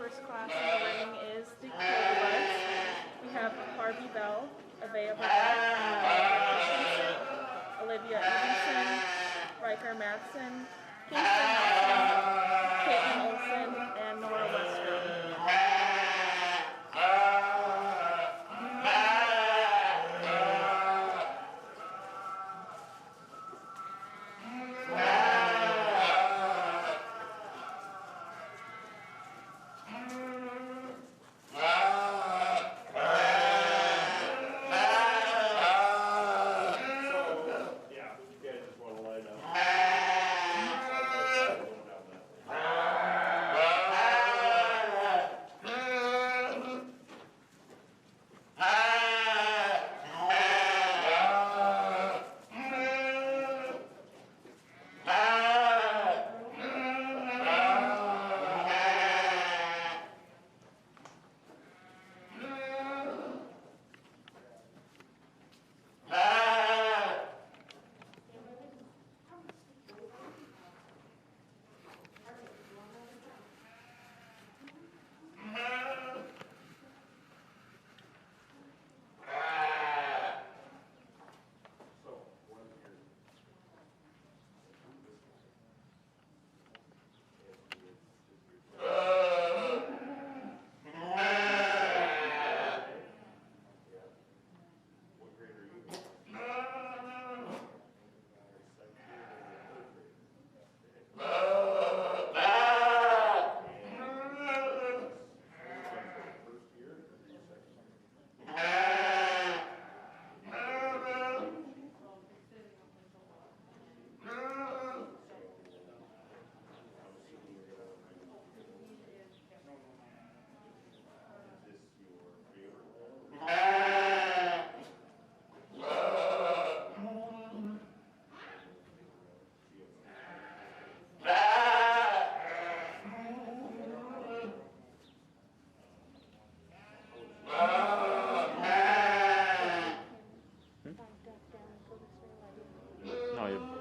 first class in the ring is the Cold. We have Harvey Bell, Avea Christensen, Olivia Evenson, Riker Madsen, Kingston Nelson, Caitlin Olsen, and Nora Westrom. No, you.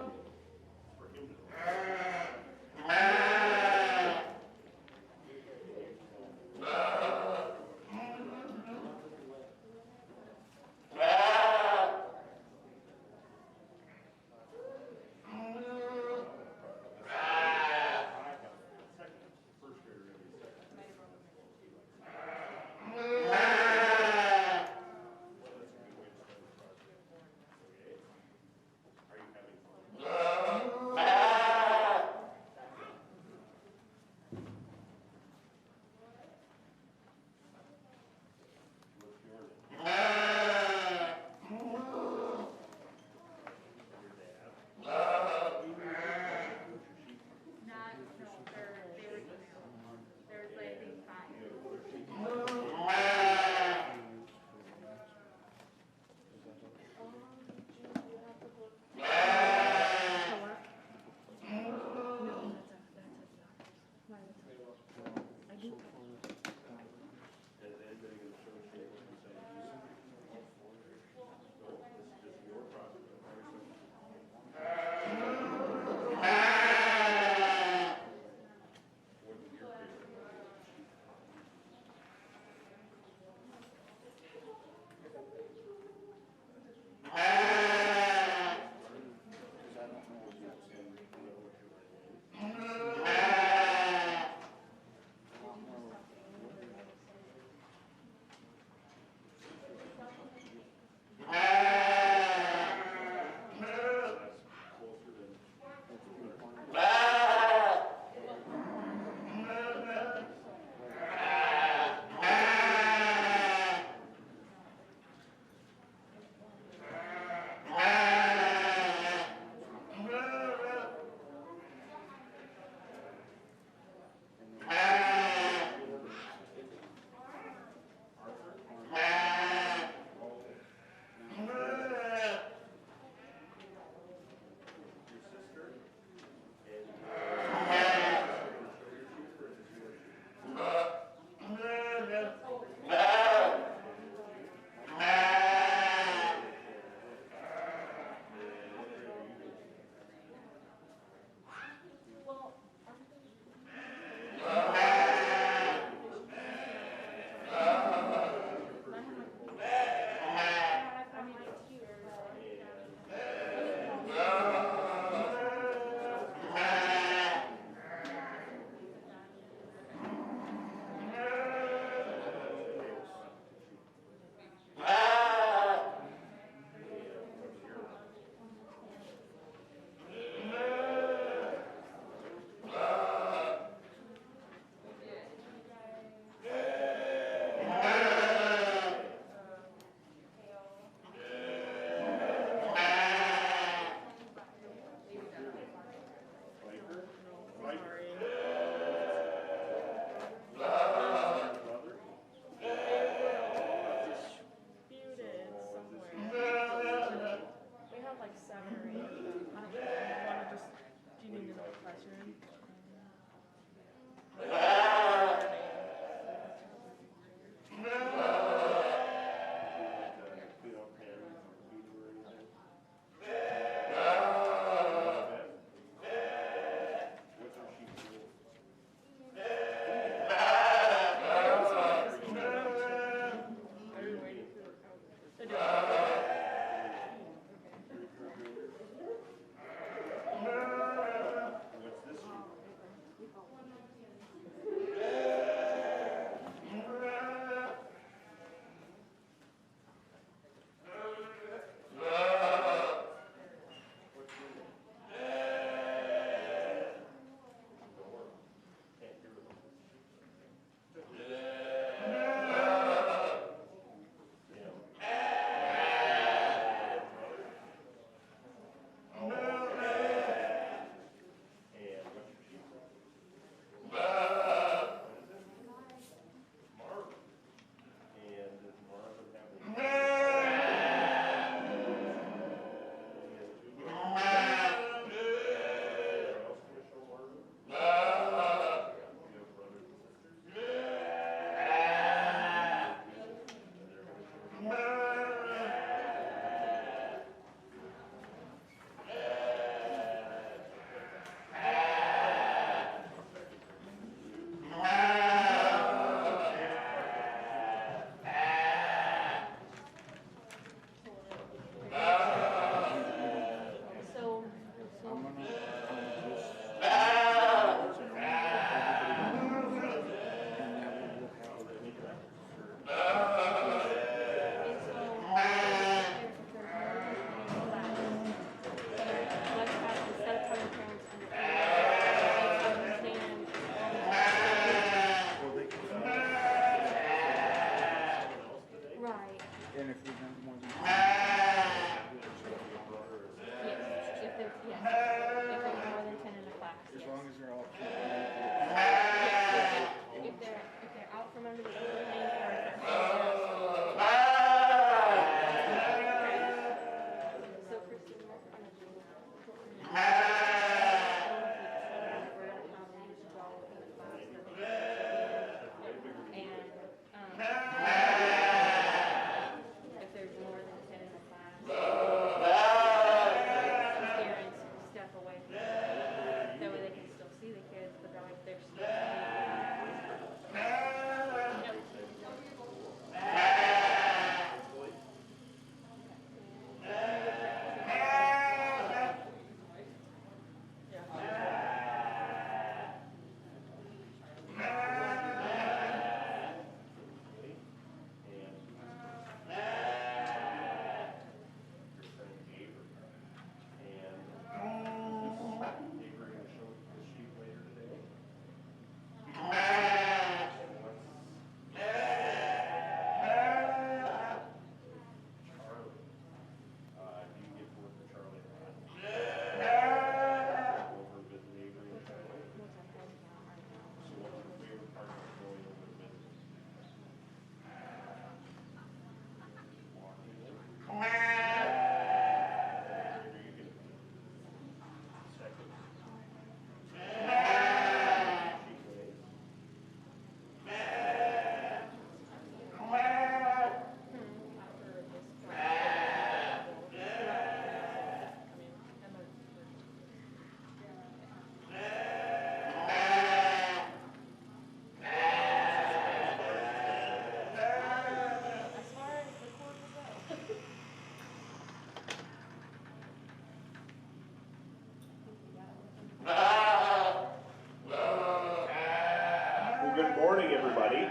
Good morning, everybody.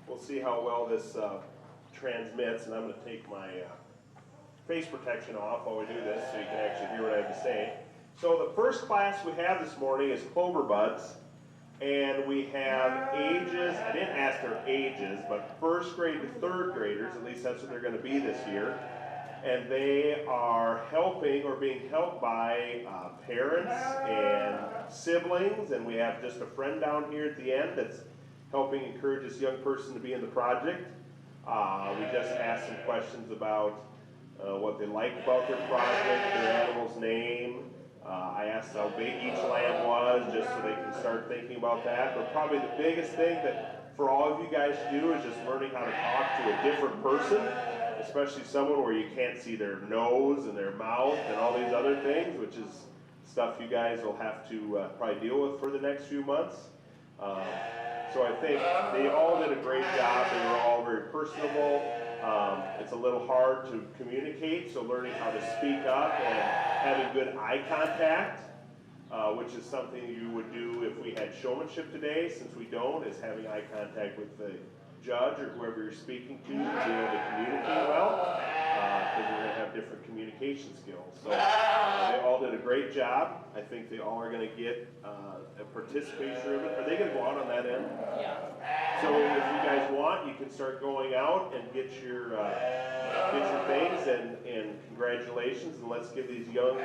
We'll see how well this transmits, and I'm going to take my face protection off while we do this so you can actually hear what I have to say. So the first class we have this morning is Clover Buds, and we have ages, I didn't ask their ages, but first grade to third graders, at least that's what they're going to be this year. And they are helping or being helped by parents and siblings, and we have just a friend down here at the end that's helping encourage this young person to be in the project. We just asked some questions about what they like about their project, their animal's name. I asked how big each lamb was, just so they can start thinking about that. But probably the biggest thing that for all of you guys to do is just learning how to talk to a different person, especially someone where you can't see their nose and their mouth and all these other things, which is stuff you guys will have to probably deal with for the next few months. So I think they all did a great job. They were all very personable. It's a little hard to communicate, so learning how to speak up and having good eye contact, which is something you would do if we had showmanship today. Since we don't, is having eye contact with the judge or whoever you're speaking to be able to communicate well, because we're going to have different communication skills. So they all did a great job. I think they all are going to get a participation ribbon. Are they going to go out on that end? Yeah. So if you guys want, you can start going out and get your things, and congratulations, and let's give these young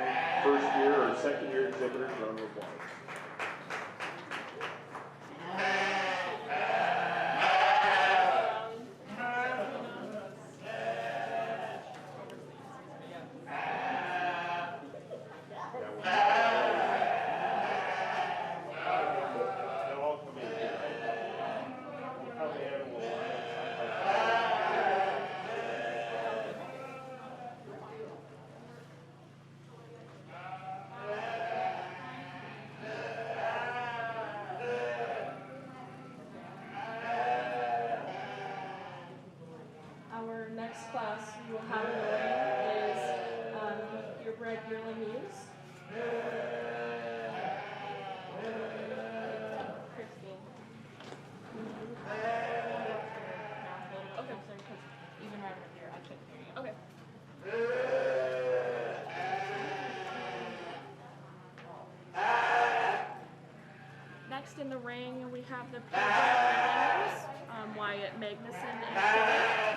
first year or second year exhibitors a round of applause. Our next class we will have in the ring is purebred yearling ewes. Christine. Okay. Even right over here, I couldn't hear you. Okay. Next in the ring, we have the purebred yearlings, Wyatt Magnuson and Shelley.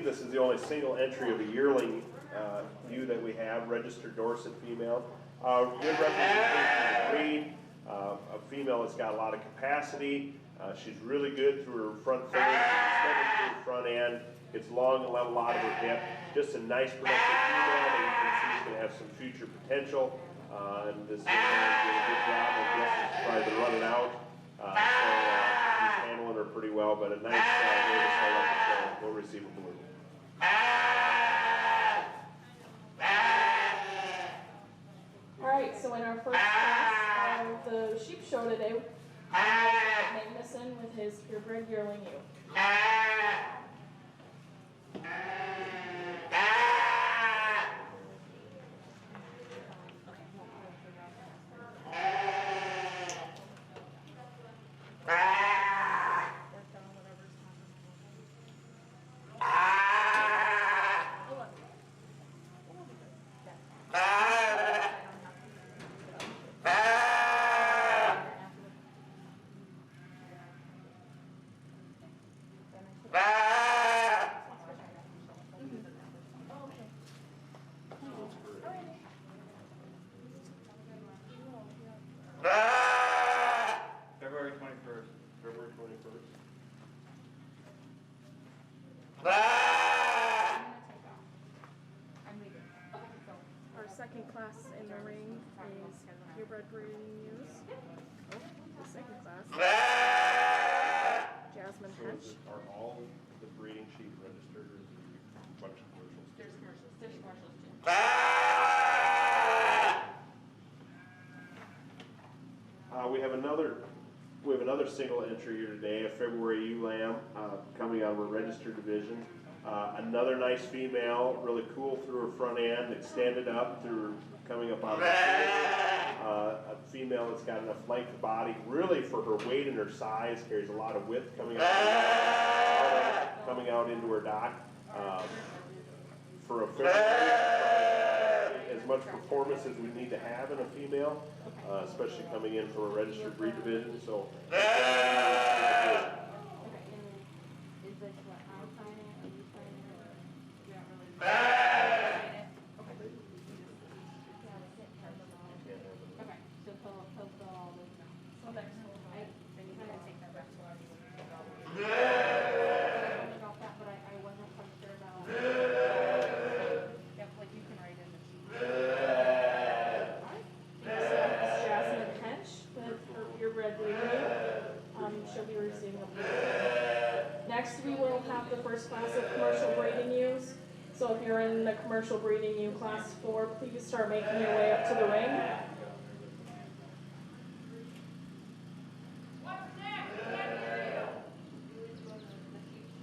This is the only single entry of a yearling ewe that we have, registered Dorset female. Good representation of the breed. A female that's got a lot of capacity. She's really good through her front third, extended through her front end. It's long and level out of her hip. Just a nice productive female that you can see is going to have some future potential. And this is doing a good job. I guess it's probably been running out. So he's handling her pretty well, but a nice way to start up the show. We'll receive a blue. All right, so in our first class, a sheep show today. Magnuson with his purebred yearling ewe. February 21st. February 21st. Our second class in the ring is purebred breeding ewes. Oh, the second class. Jasmine Hench. Are all the breeding sheep registered, or is there a bunch of commercials? There's commercials. There's commercials too. We have another single entry here today, a February ewe lamb coming out of a registered division. Another nice female, really cool through her front end, extended up through coming up out of the a female that's got enough length of body, really for her weight and her size, carries a lot of width coming out into her dock. For a February, as much performance as we need to have in a female, especially coming in from a registered breed division. So. Is this what I sign it, or you sign it, or we don't really sign it? Okay. Okay, so he'll fill all those now. So next Then you can take that back to our about that, but I wasn't quite sure about. Yep, like you can write in the sheet. Jasmine Hench with her purebred breeding ewe. She'll be receiving a breeding. Next, we will have the first class of commercial breeding ewes. So if you're in the commercial breeding ewe class 4, please start making your way up to the ring.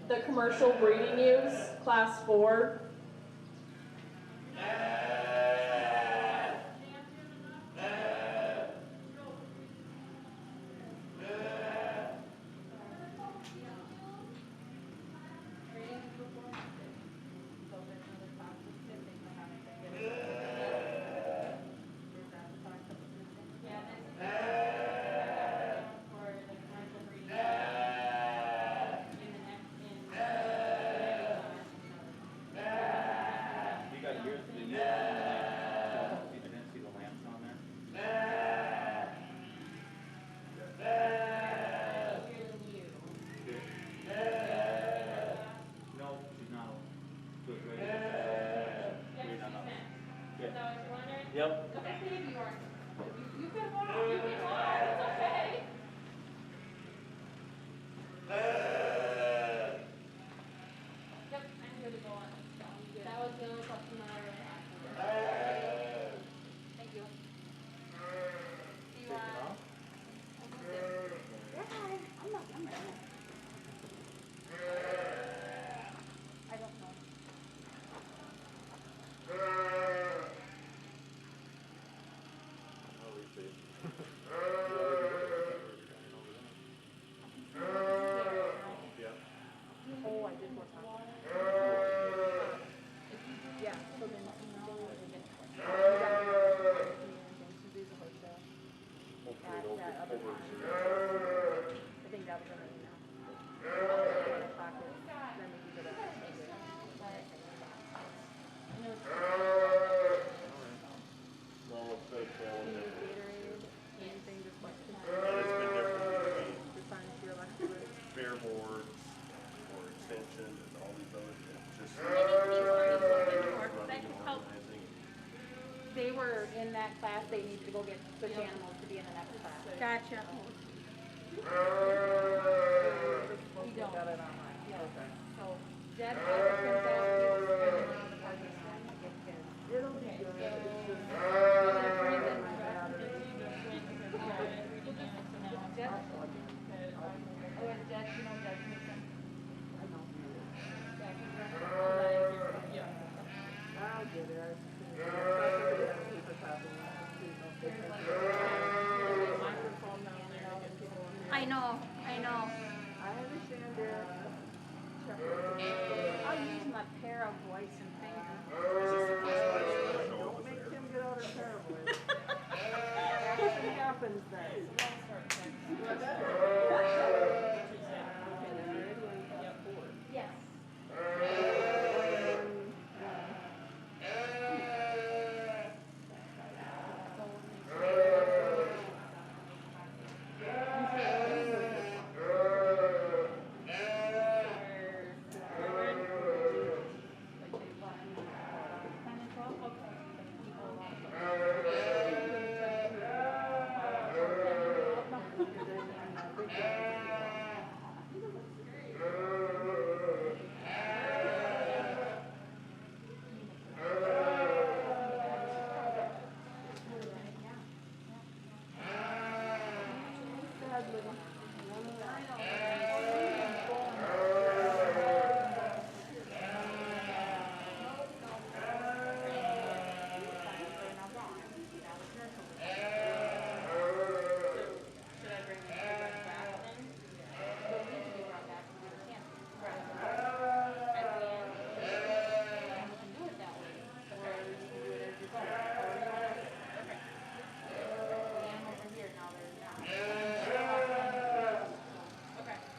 The commercial breeding ewes, class 4. Yep. You can walk, it's okay. Yep, I'm good to go on. That was the only question I had. Thank you. Do you want? I'm not done yet. I don't know. Oh, I did more time. Yeah, so then that other time. I think that was an email. Then we can go to Well, it's been Gatorade, anything just like it's been different between the signs you're elected with. fair boards or extension and all these other just organizing. They were in that class, they needed to go get switch animals to be in the next class. Gotcha. We don't. Got it online. Okay. So, Jed has a princess, he's the party to get his. It'll be good. It's just, We're gonna freeze it. I know. I understand that. I'll use my pair of voice and finger. Don't make Kim get out her pair of voice. Action happens then. Okay, then ready when you have four. Yes. Okay.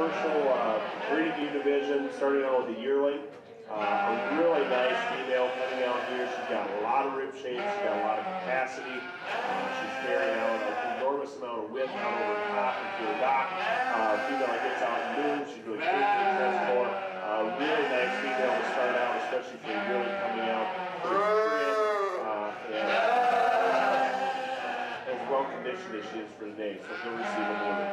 commercial breeding new division, starting out with a yearling. A really nice female coming out here. She's got a lot of rib shape. She's got a lot of capacity. She's carrying out an enormous amount of width out over the top into the dock. Female that gets out and moves. She's really quick to test for. Really nice female to start out, especially for a yearling coming out. And as well conditioned as she is for today, so he'll receive a order.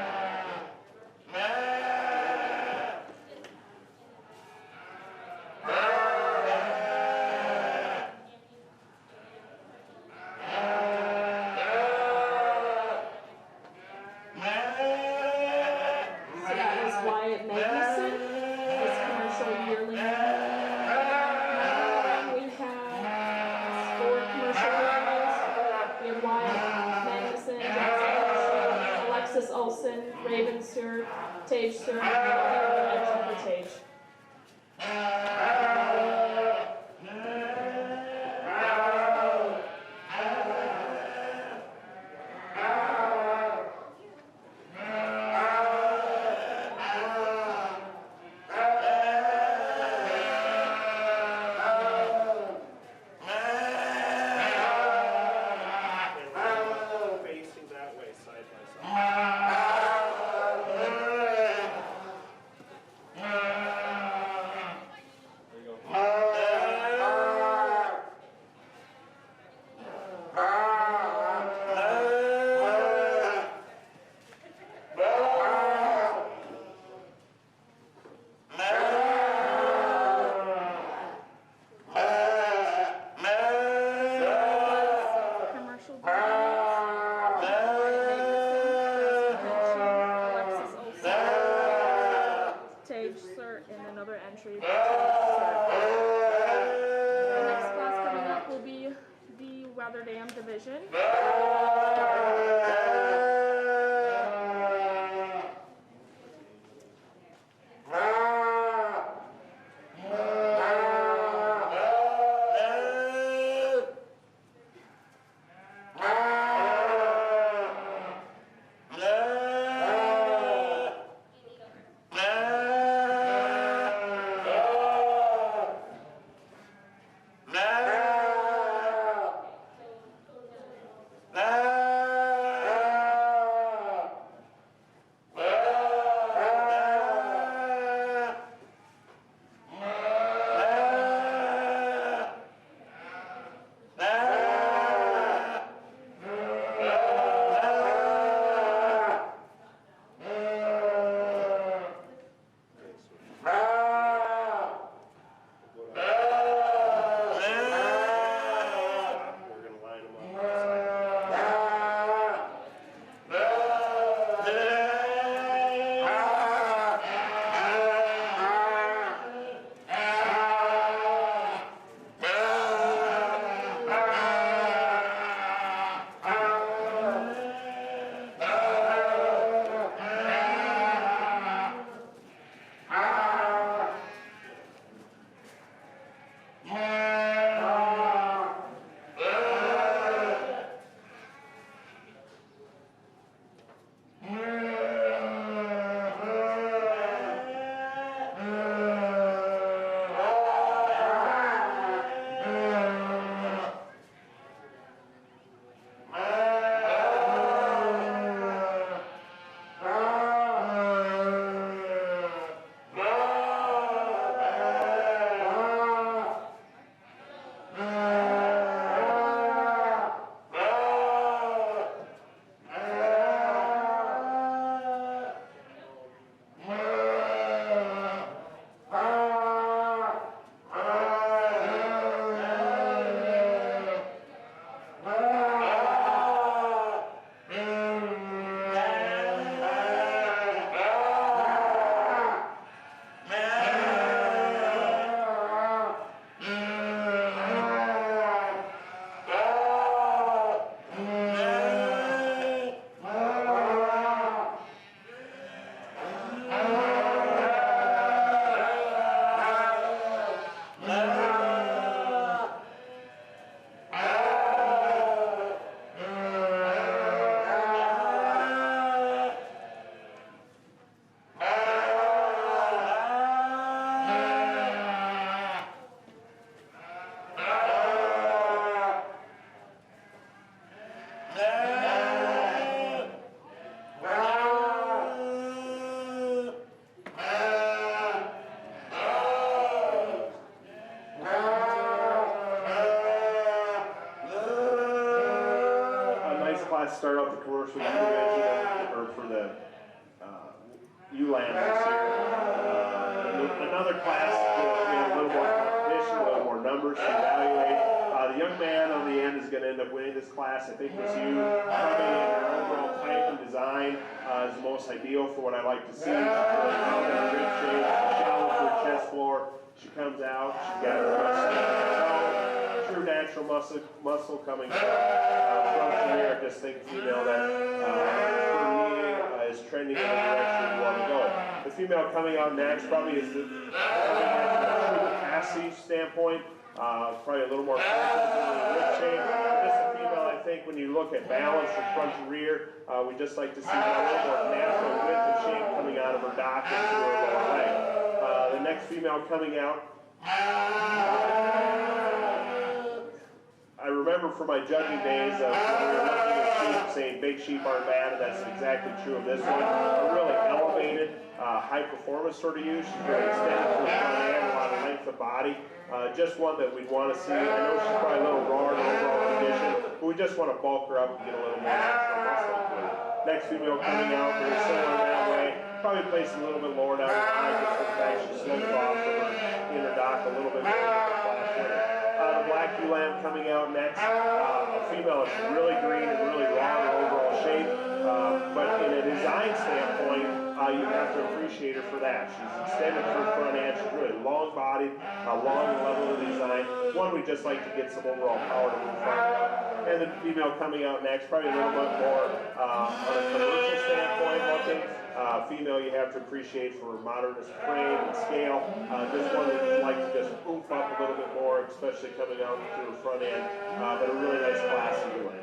Tage, sir, and Tage. Facing that way, side by side. And another entry. The next class coming up will be the Weather Dam Division. start out the commercial U division, or for the U-Land this year. Another class, we have a little more competition, a little more numbers to evaluate. The young man on the end is going to end up winning this class. I think this U, coming in her overall type and design, is the most ideal for what I like to see. She's really rounded, in good shape, she's shallow for her chest floor. She comes out, she's got her true natural muscle coming from the rear. I just think female that for me is trending in the direction we want to go. The female coming out next probably is from a capacity standpoint, probably a little more comfortable in good shape. Just a female, I think, when you look at balance from front to rear, we just like to see a little more natural width and shape coming out of her dock and through her lower leg. The next female coming out, I remember from my judging days of when we were looking at sheep saying big sheep aren't bad, and that's exactly true of this one. A really elevated, high performance sort of use. She's very extended to the front end, a lot of length of body. Just one that we'd want to see. I know she's probably a little raw in overall condition, but we just want to bulk her up and get a little more natural muscle to her. Next female coming out, very similar that way. Probably placed a little bit lower down the line, just for the fact she slopes off of her inner dock a little bit more flash with her. The black U-Lamb coming out next. A female that's really green and really raw in overall shape, but in a design standpoint, you have to appreciate her for that. She's extended for front end. She's really long-bodied, long level of design. One we just like to get some overall power to move forward. And the female coming out next, probably a little bit more on a commercial standpoint looking. Female you have to appreciate for modernist frame and scale. This one would like to just oomph up a little bit more, especially coming out through the front end, but a really nice class in the lens.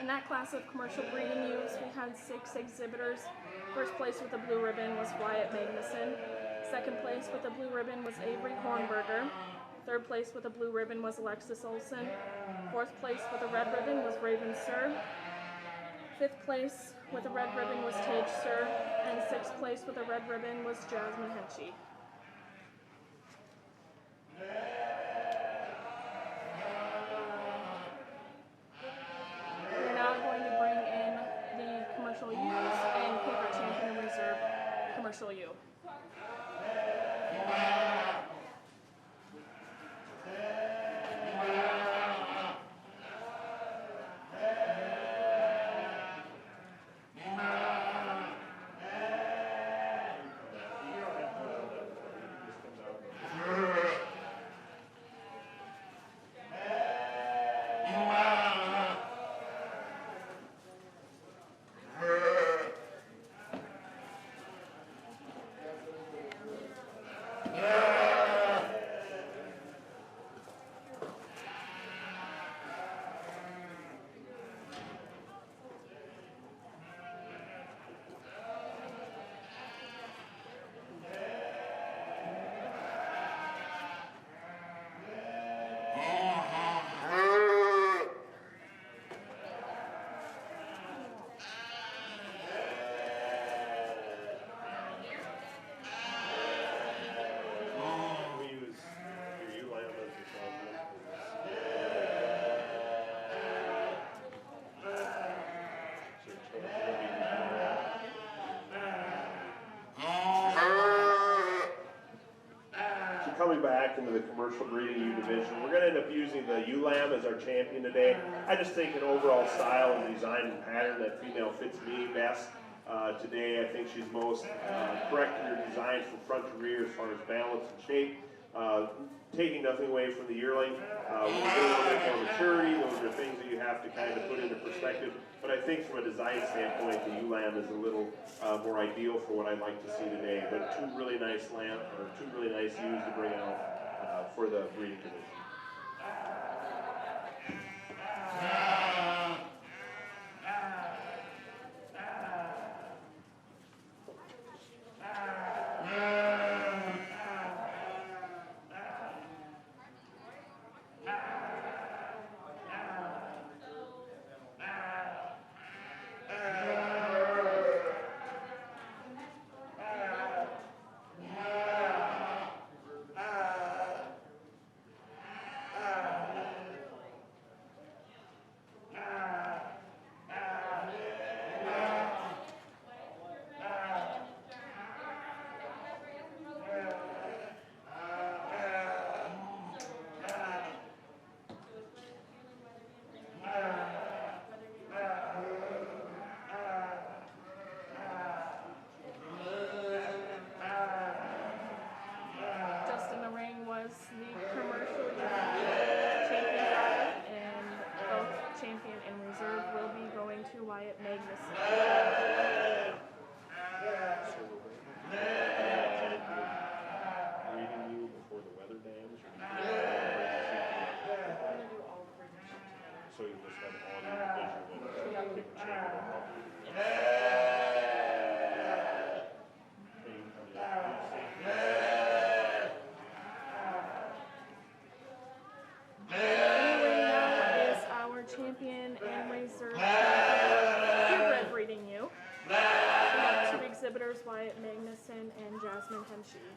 In that class of commercial breeding ewes, we had 6 exhibitors. First place with the blue ribbon was Wyatt Magnuson. Second place with the blue ribbon was Avery Hornberger. Third place with the blue ribbon was Alexis Olson. Fourth place with the red ribbon was Raven Sir. Fifth place with the red ribbon was Tage Sir. And sixth place with the red ribbon was Jasmine Henchy. We're now going to bring in the commercial ewes and pick our champion and reserve commercial ewe. jumping back into the commercial breeding ewe division, we're going to end up using the ewe lamb as our champion today. I just think an overall style and design and pattern that female fits me best. Today, I think she's most correct in her design from front to rear as far as balance and shape. Taking nothing away from the yearling. When you get a little bit more maturity, those are things that you have to kind of put into perspective. But I think from a design standpoint, the ewe lamb is a little more ideal for what I'd like to see today. But two really nice ewes to bring out for the breeding division. Champion and reserve purebred breeding ewe. We have two exhibitors, Wyatt Magnuson and Jasmine Hemshee.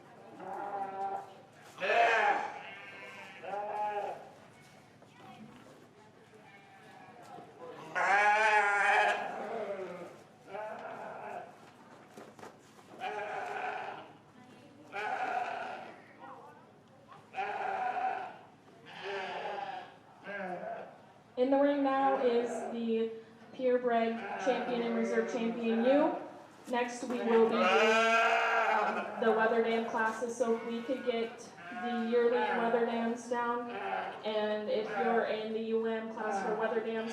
In the ring now is the purebred champion and reserve champion ewe. Next we will be doing the weather dam classes, so if we could get the yearly weather dams down, and if you're in the ewe lamb class for weather dams,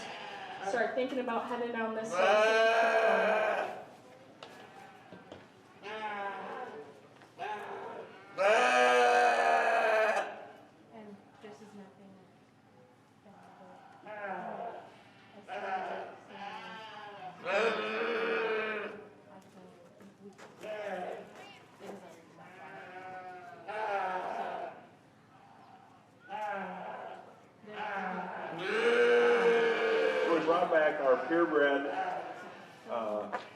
start thinking about heading down this way. Purebred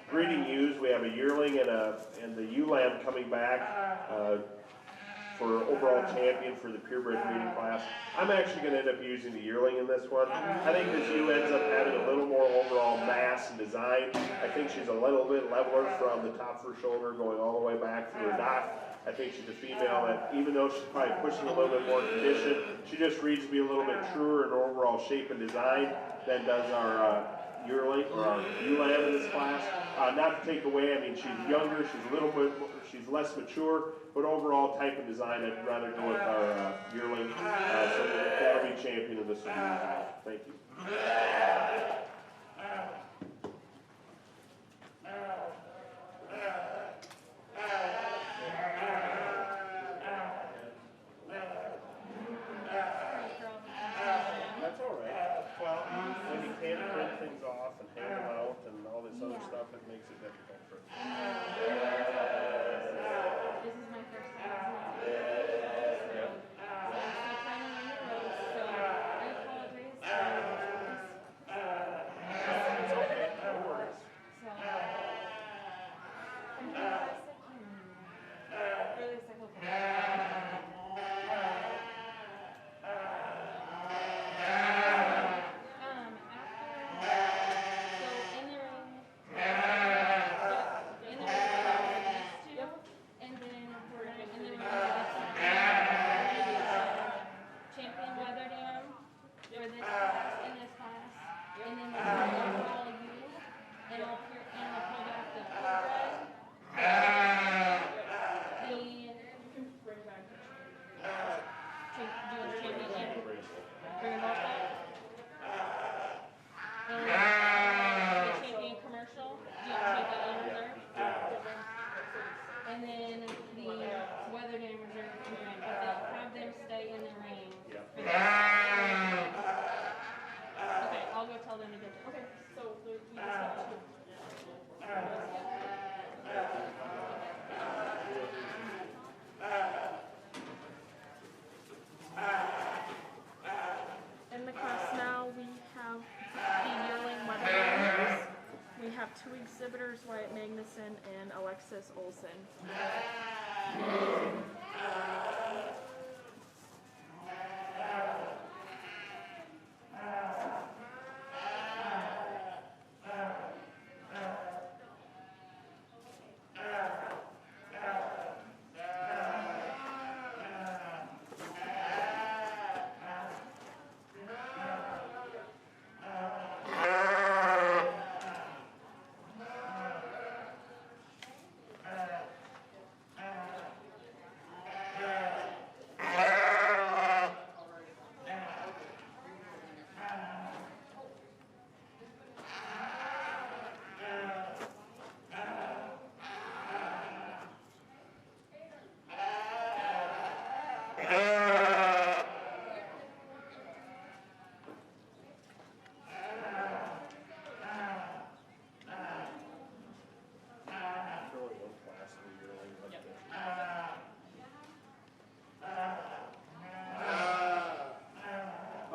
breeding ewes. We have a yearling and the ewe lamb coming back for overall champion for the purebred breeding class. I'm actually going to end up using the yearling in this one. I think this ewe ends up having a little more overall mass and design. I think she's a little bit leveler from the top of her shoulder going all the way back through her dot. I think she's a female that, even though she's probably pushing a little bit more condition, she just reads to be a little bit truer in overall shape and design than does our yearling or our ewe lamb in this class. Not to take away, I mean, she's younger, she's a little bit, she's less mature, but overall type of design, I'd rather go with our yearling. So that'll be champion of this one. Thank you. That's all right. Well, when you can't print things off and hand them out and all this other stuff, it makes it difficult for us. This is my first time. So, I'm kind of on the road, so I apologize. take that on reserve. And then the weather dam reserve is $2 grand, but they'll have them stay in the ring. Okay, I'll go tell them to get it. Okay, so we just have two. In the class now, we have the yearling weather dams. We have two exhibitors, Wyatt Magnuson and Alexis Olson.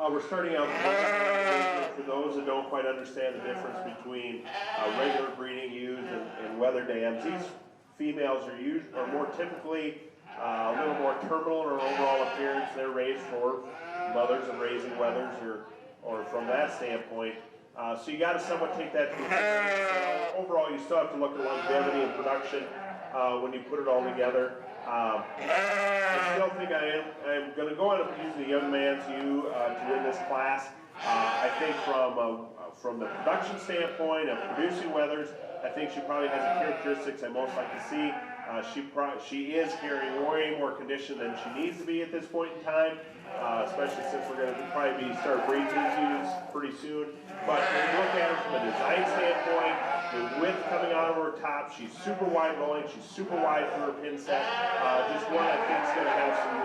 We're starting out for those that don't quite understand the difference between regular breeding ewes and weather dams. These females are more typically a little more terminal in her overall appearance. They're raised for mothers and raising wethers, or from that standpoint. So you got to somewhat take that into consideration. Overall, you still have to look at longevity and production when you put it all together. I still think I'm going to go on using the young man's ewe to win this class. I think from the production standpoint of producing wethers, I think she probably has the characteristics I most like to see. She is carrying way more condition than she needs to be at this point in time, especially since we're going to probably start breeding these ewes pretty soon. But when you look at her from a design standpoint, the width coming out of her top, she's super wide rolling, she's super wide through her pin set. Just one I think is going to have some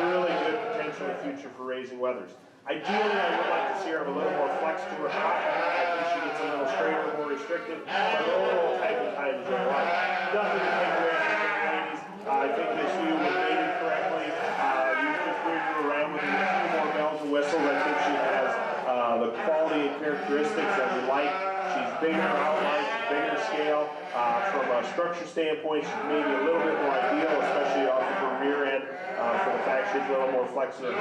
really good potential in the future for raising wethers. Ideally, I would like to see her have a little more flex to her top. I think she gets a little straighter, more restrictive, but overall type of time is very light. Nothing to take away from the ladies. I think this ewe was rated correctly. You just breeding her around with a few more bells and whistles. I think she has the quality and characteristics that we like. She's bigger outline, bigger scale. From a structure standpoint, she's maybe a little bit more ideal, especially off of her rear end, for the fact she's a little more flexible.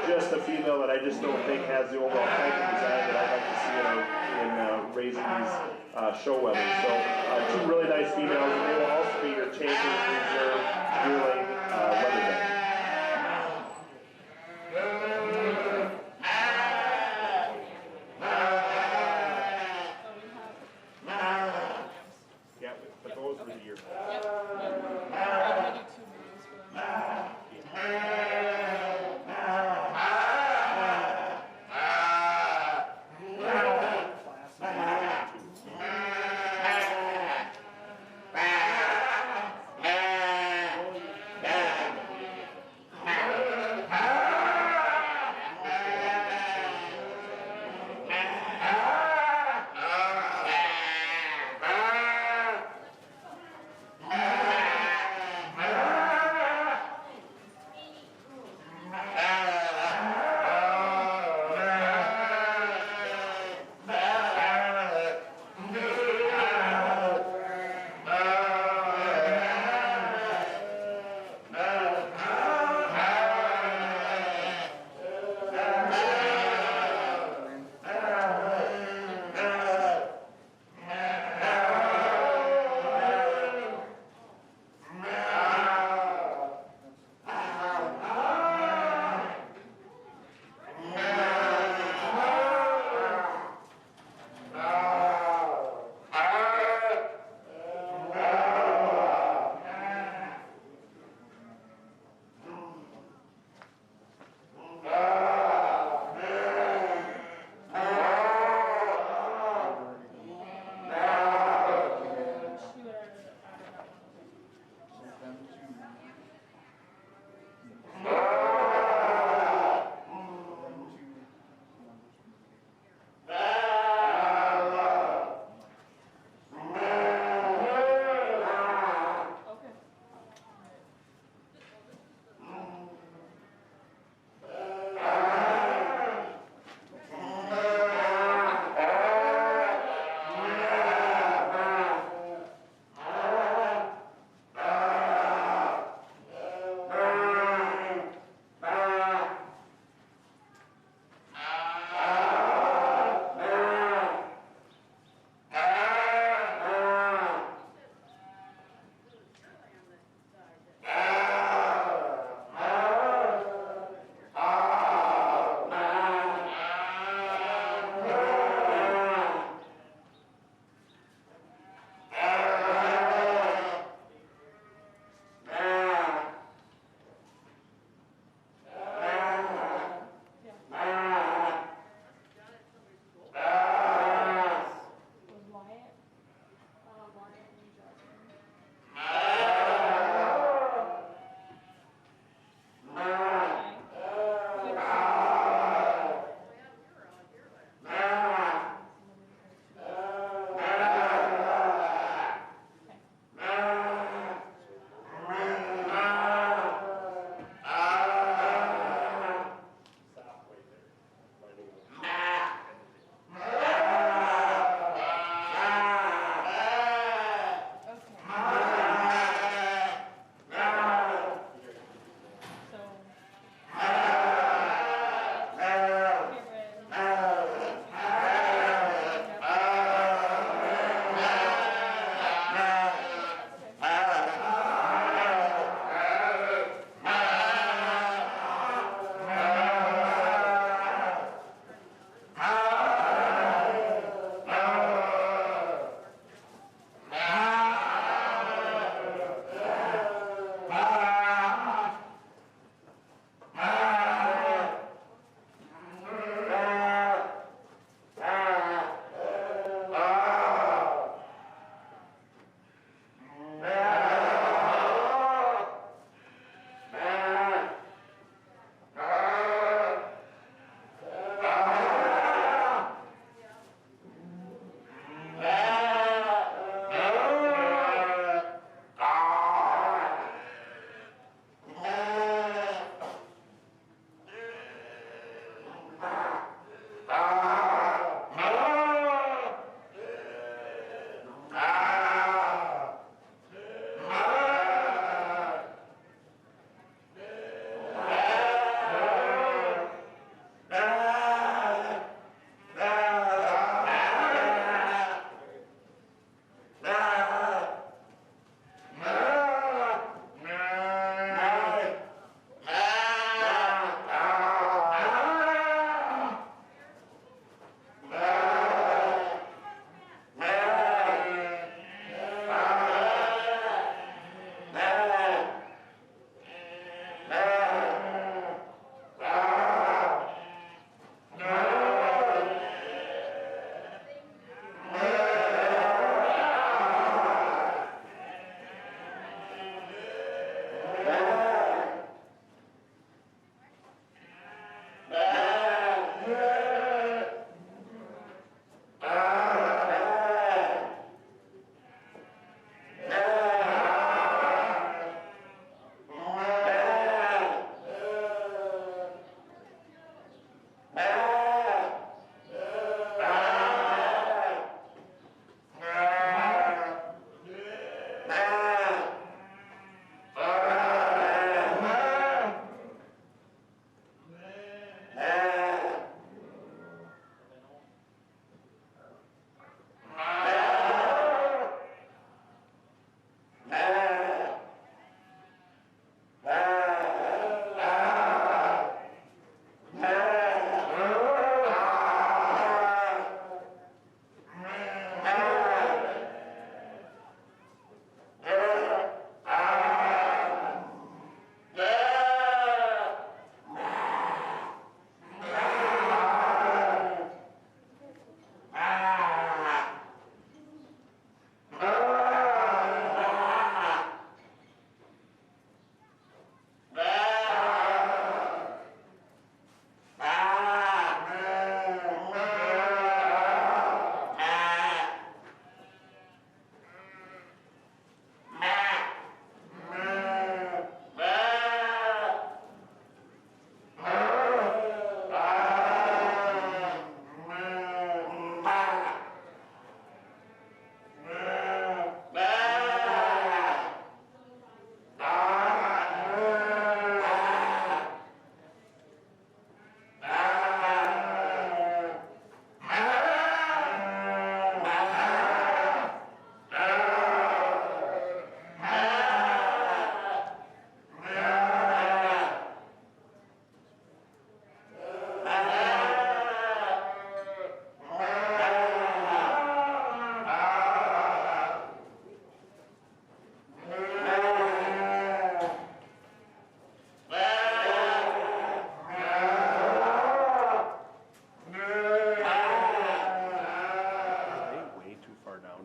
Just a female that I just don't think has the overall type of design that I'd like to see in raising these show wethers. So two really nice females, and they will also be your champion reserve yearling weather dam. Yeah, but those were the year. Yep. I'm gonna do two movies for them.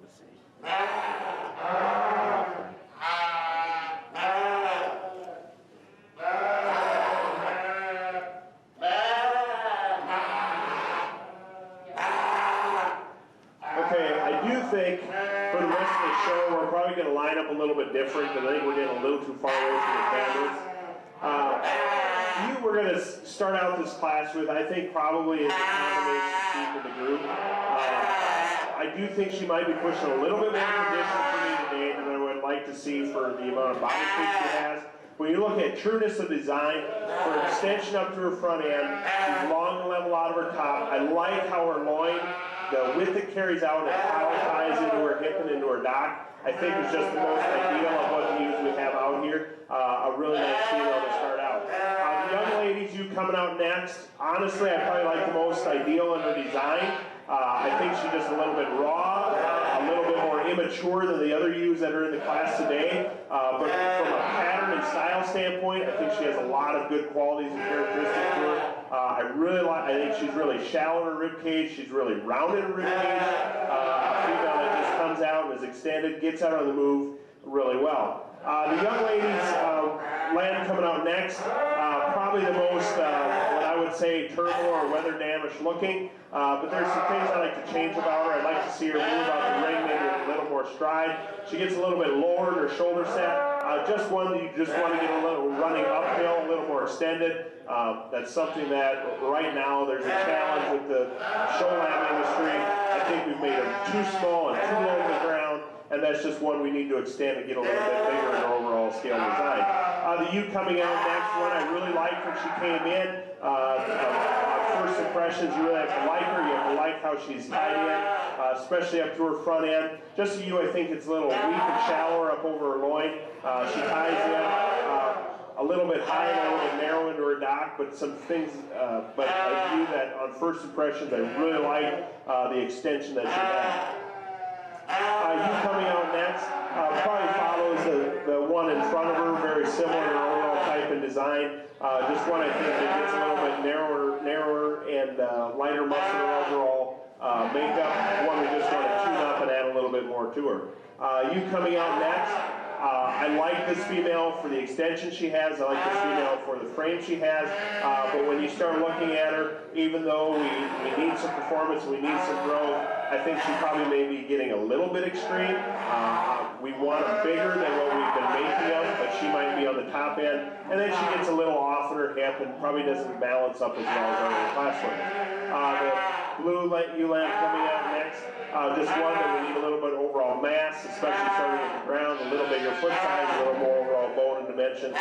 to see. Okay, I do think for the rest of the show, we're probably going to line up a little bit different because I think we're getting a little too far away from the cameras. You were going to start out this class with, I think, probably as a combination chief of the group. I do think she might be pushing a little bit more condition for me today than I would like to see for the amount of body shape she has. When you look at trueness of design, for extension up to her front end, she's long and level out of her top. I like how her loin, the width it carries out, and how it ties into her hip and into her dock, I think is just the most ideal of what the ewes we have out here. A really nice female to start out. The young ladies, you coming out next, honestly, I probably like the most ideal in her design. I think she's just a little bit raw, a little bit more immature than the other ewes that are in the class today. But from a pattern and style standpoint, I think she has a lot of good qualities and characteristics to her. I think she's really shallow in her rib cage. She's really round in her rib cage. A female that just comes out and is extended, gets out on the move really well. The young ladies, Lamb coming out next, probably the most, what I would say, turbo or weather damaged looking. But there's some things I like to change about her. I'd like to see her move out the ring maybe with a little more stride. She gets a little bit lower in her shoulder set. Just one that you just want to get a little running uphill, a little more extended. That's something that right now there's a challenge with the show lamb industry. I think we've made them too small and too low to the ground. And that's just one we need to extend and get a little bit bigger in our overall scale design. The ewe coming out next one, I really liked when she came in. First impressions, you really have to like her. You have to like how she's tied in, especially up to her front end. Just a ewe, I think it's a little weak and shallower up over her loin. She ties in a little bit high and a little bit narrow into her dock, but some things, but a ewe that on first impressions, I really like the extension that she has. You coming out next probably follows the one in front of her, very similar in overall type and design. Just one I think that gets a little bit narrower and lighter muscular overall makeup. One we just want to tune up and add a little bit more to her. You coming out next. I like this female for the extension she has. I like this female for the frame she has. But when you start looking at her, even though we need some performance, we need some growth, I think she probably may be getting a little bit extreme. We want her bigger than what we've been making them, but she might be on the top end. And then she gets a little off in her hip and probably doesn't balance up as well as our other classroom. The blue ewe lamb coming out next. Just one that we need a little bit overall mass, especially starting at the ground, a little bigger foot size, a little more overall bone and dimension.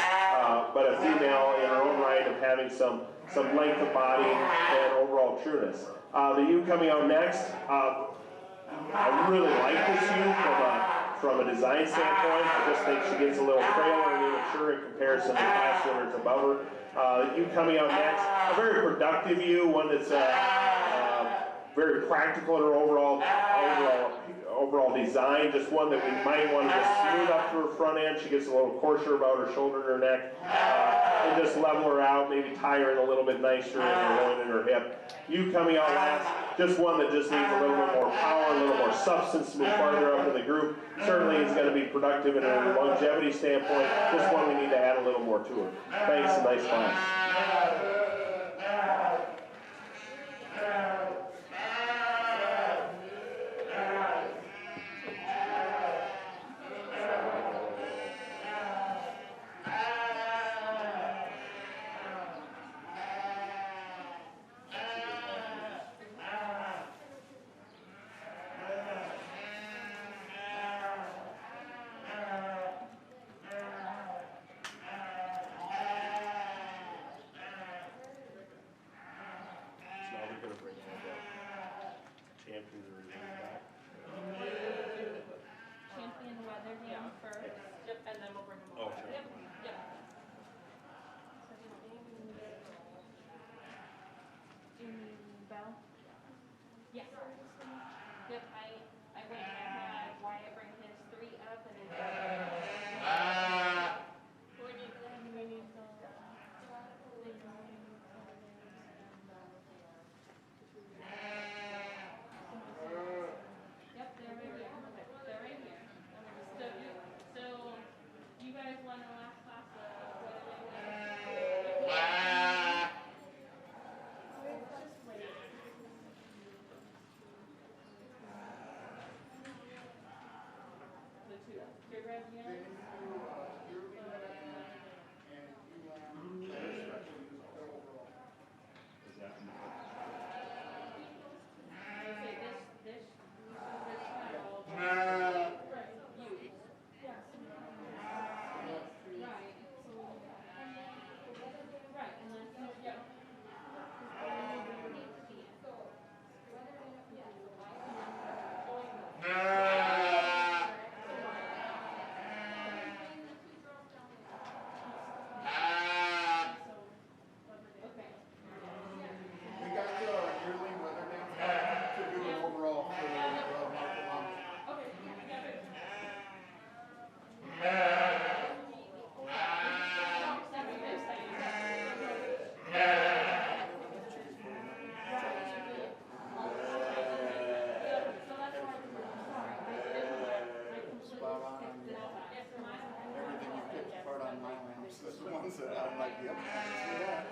But a female in her own right of having some length of body and overall trueness. The ewe coming out next, I really like this ewe from a design standpoint. I just think she gets a little frailer and immature in comparison to the class winners above her. The ewe coming out next, a very productive ewe, one that's very practical in her overall design, just one that we might want to just smooth up to her front end. She gets a little coarser about her shoulder and her neck, and just level her out, maybe tie her in a little bit nicer in her loin and her hip. You coming out last, just one that just needs a little bit more power, a little more substance to move farther up in the group. Certainly is going to be productive in a longevity standpoint. Just one we need to add a little more to her. Thanks, a nice class. Now we're going to bring in purebred units. Is that This not all of them. Right. Use. Yes. Right. Right, unless, yeah. We got the yearling weather down to do an overall for the market launch. Spot on everything you picked apart on my lamps. That's the ones that I'm like, yep, I can see that.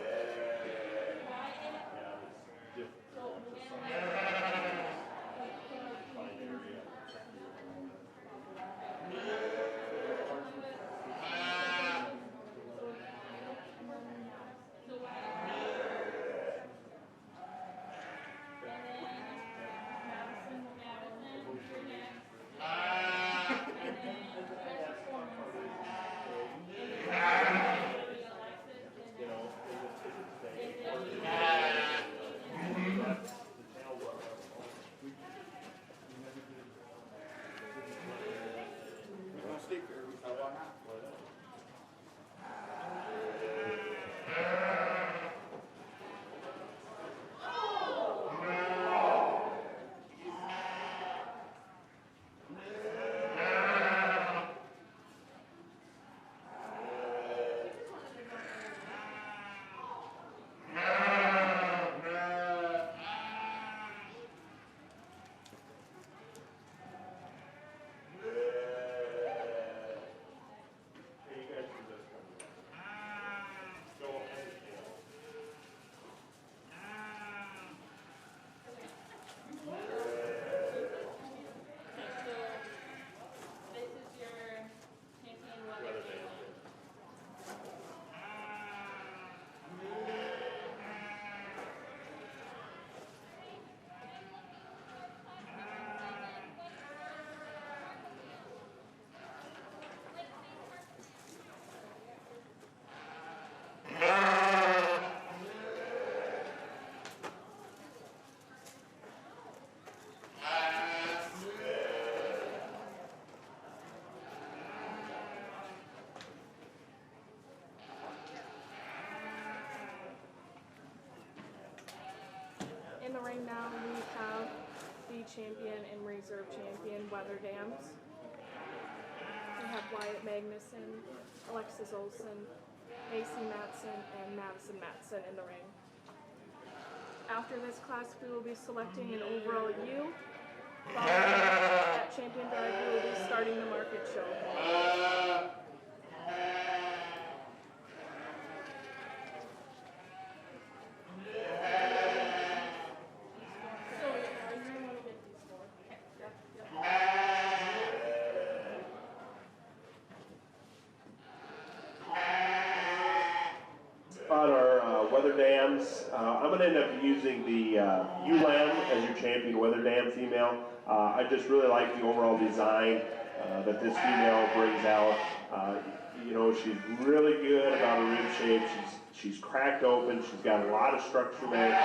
State fair, we thought, why not? In the ring now, we have the champion and reserve champion, Weather Dams. We have Wyatt Magnuson, Alexis Olsen, Macy Matson, and Madison Matson in the ring. After this class, we will be selecting an overall U. Following that champion drive, we will be starting the market show. On our weather dams, I'm going to end up using the ULAM as your champion weather dam female. I just really like the overall design that this female brings out. You know, she's really good about her rib shape. She's cracked open. She's got a lot of structure there.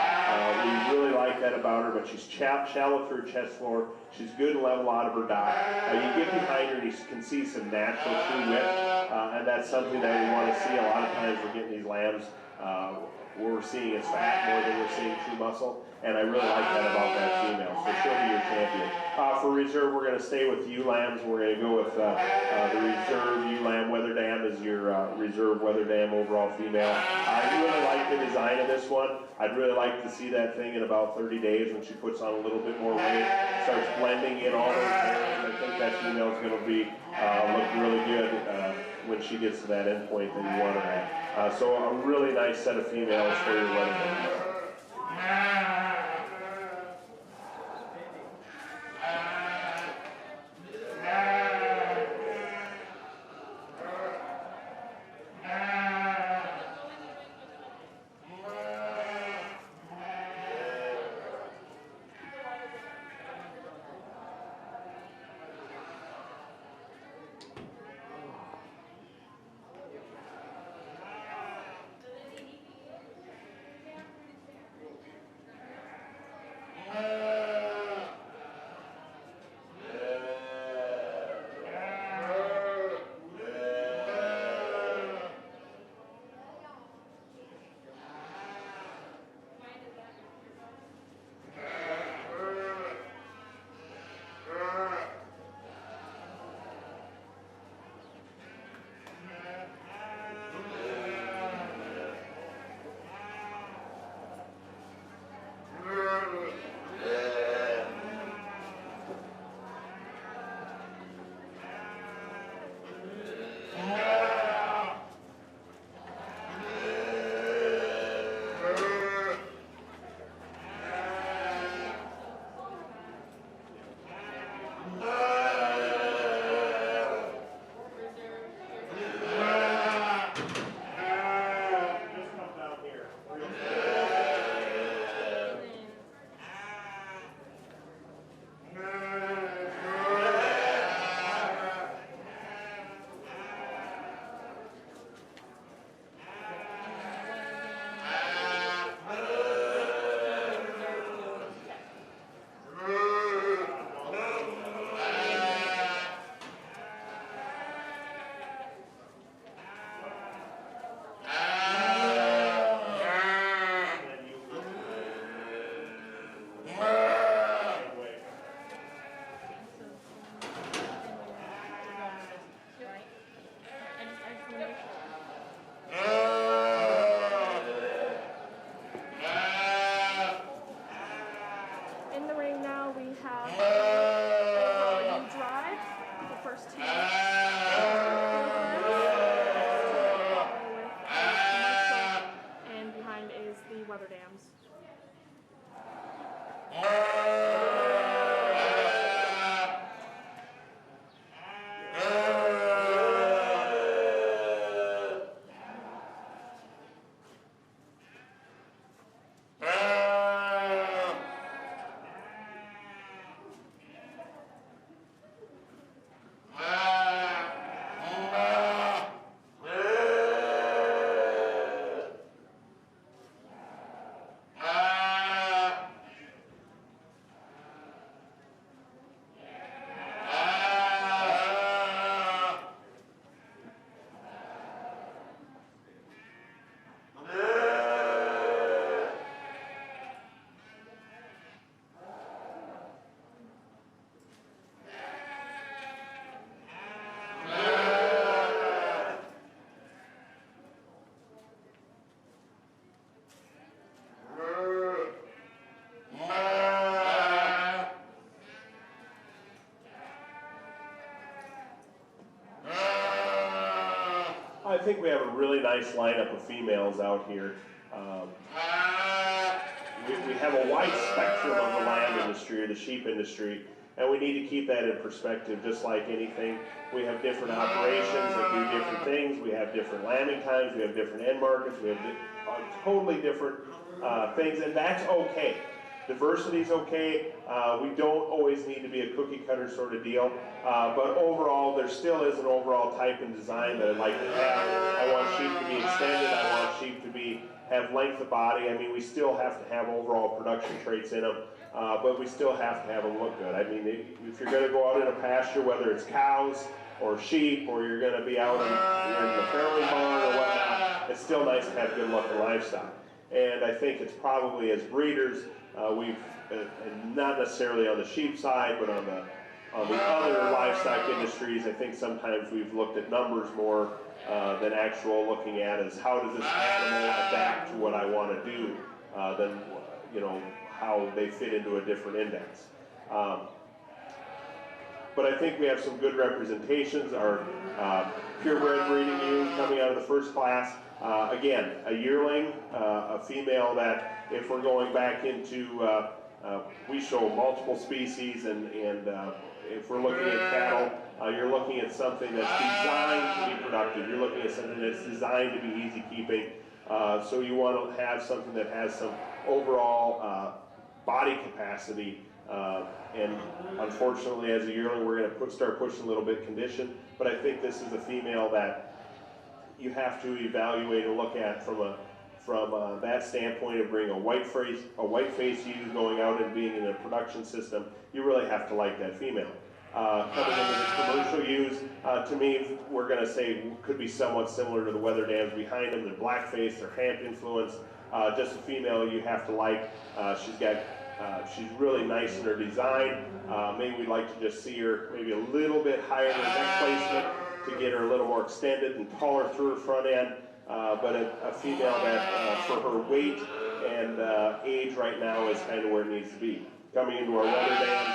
We really like that about her, but she's shallow through her chest floor. She's good and level out of her dock. You get behind her and you can see some natural true width, and that's something that we want to see. A lot of times we're getting these lambs where we're seeing it's fat more than we're seeing true muscle, and I really like that about that female, so she'll be your champion. For reserve, we're going to stay with ewe lambs. We're going to go with the reserve ewe lamb weather dam as your reserve weather dam overall female. I really like the design of this one. I'd really like to see that thing in about 30 days when she puts on a little bit more weight, starts blending in all those areas. I think that female's going to be look really good when she gets to that end point that you want her at. So a really nice set of females for your wedding. first two commercial, and behind is the weather dams. I think we have a really nice lineup of females out here. We have a wide spectrum of the lamb industry or the sheep industry, and we need to keep that in perspective. Just like anything, we have different operations that do different things. We have different lambing times. We have different end markets. We have totally different things, and that's okay. Diversity is okay. We don't always need to be a cookie cutter sort of deal, but overall there still is an overall type and design that I'd like to have. I want sheep to be extended. I want sheep to have length of body. I mean, we still have to have overall production traits in them, but we still have to have them look good. I mean, if you're going to go out in a pasture, whether it's cows or sheep, or you're going to be out in the farrowing barn or whatnot, it's still nice to have good looking livestock. And I think it's probably, as breeders, we've not necessarily on the sheep side, but on the other livestock industries, I think sometimes we've looked at numbers more than actual looking at is how does this animal adapt to what I want to do than how they fit into a different index. But I think we have some good representations. Our purebred breeding ewes coming out of the first class. Again, a yearling, a female that if we're going back into, we show multiple species, and if we're looking at cattle, you're looking at something that's designed to be productive. You're looking at something that's designed to be easy keeping. So you want to have something that has some overall body capacity. And unfortunately, as a yearling, we're going to start pushing a little bit condition. But I think this is a female that you have to evaluate and look at from that standpoint of bringing a white face ewe going out and being in a production system. You really have to like that female. Coming into the commercial ewes, to me, we're going to say could be somewhat similar to the weather dams behind them. They're black face, they're hamp influenced. Just a female you have to like. She's really nice in her design. Maybe we'd like to just see her maybe a little bit higher in her neck placement to get her a little more extended and taller through her front end. But a female that for her weight and age right now is kind of where it needs to be. Coming into our weather dam,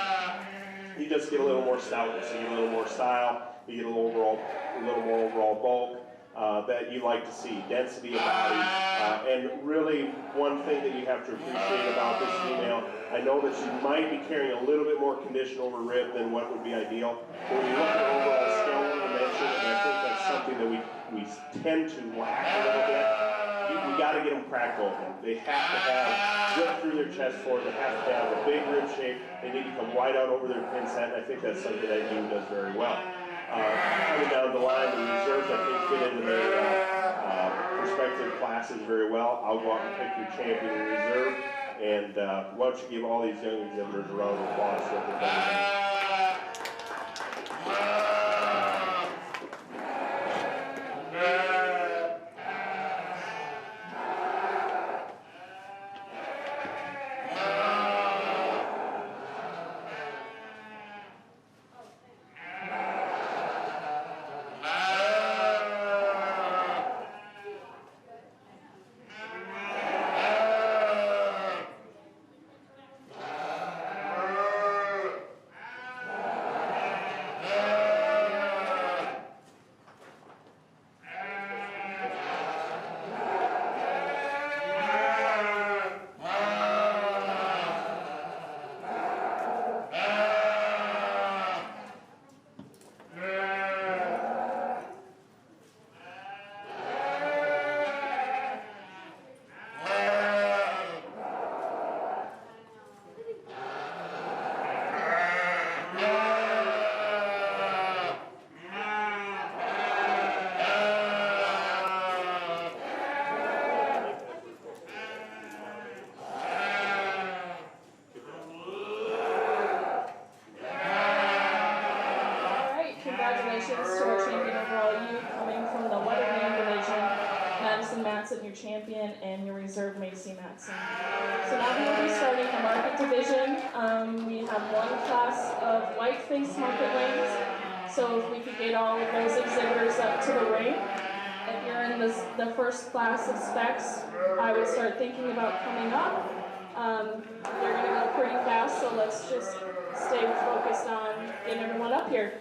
you just get a little more stoutness, you get a little more style, you get a little more overall bulk that you like to see, density of body. And really, one thing that you have to appreciate about this female, I know that she might be carrying a little bit more condition over rib than what would be ideal. But when you look at overall skeletal dimension, and I think that's something that we tend to lack a little bit, we got to get them cracked open. They have to have rip through their chest forward. They have to have a big rib shape. They need to come wide out over their pin set, and I think that's something that ewe does very well. Coming down the line, the reserves I think fit into their respective classes very well. I'll go out and pick your champion in reserve, and why don't you give all these young exhibitors a round of applause for what they've done. congratulations to our champion overall youth coming from the Weatherland division, Madison Matson, your champion, and your reserve, Macy Matson. So now we will be starting the market division. We have one class of white-faced market lanes. So if we could get all of those exhibitors up to the ring. If you're in the first class of specs, I would start thinking about coming up. They're going to go pretty fast, so let's just stay focused on getting everyone up here.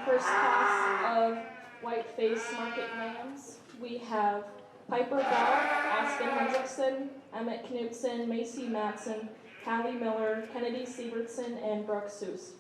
First class of white-faced market lambs, we have Piper Bell, Aspen Hendrickson, Emmett Knudsen, Macy Matson, Callie Miller, Kennedy Sievertson, and Brooke Seuss.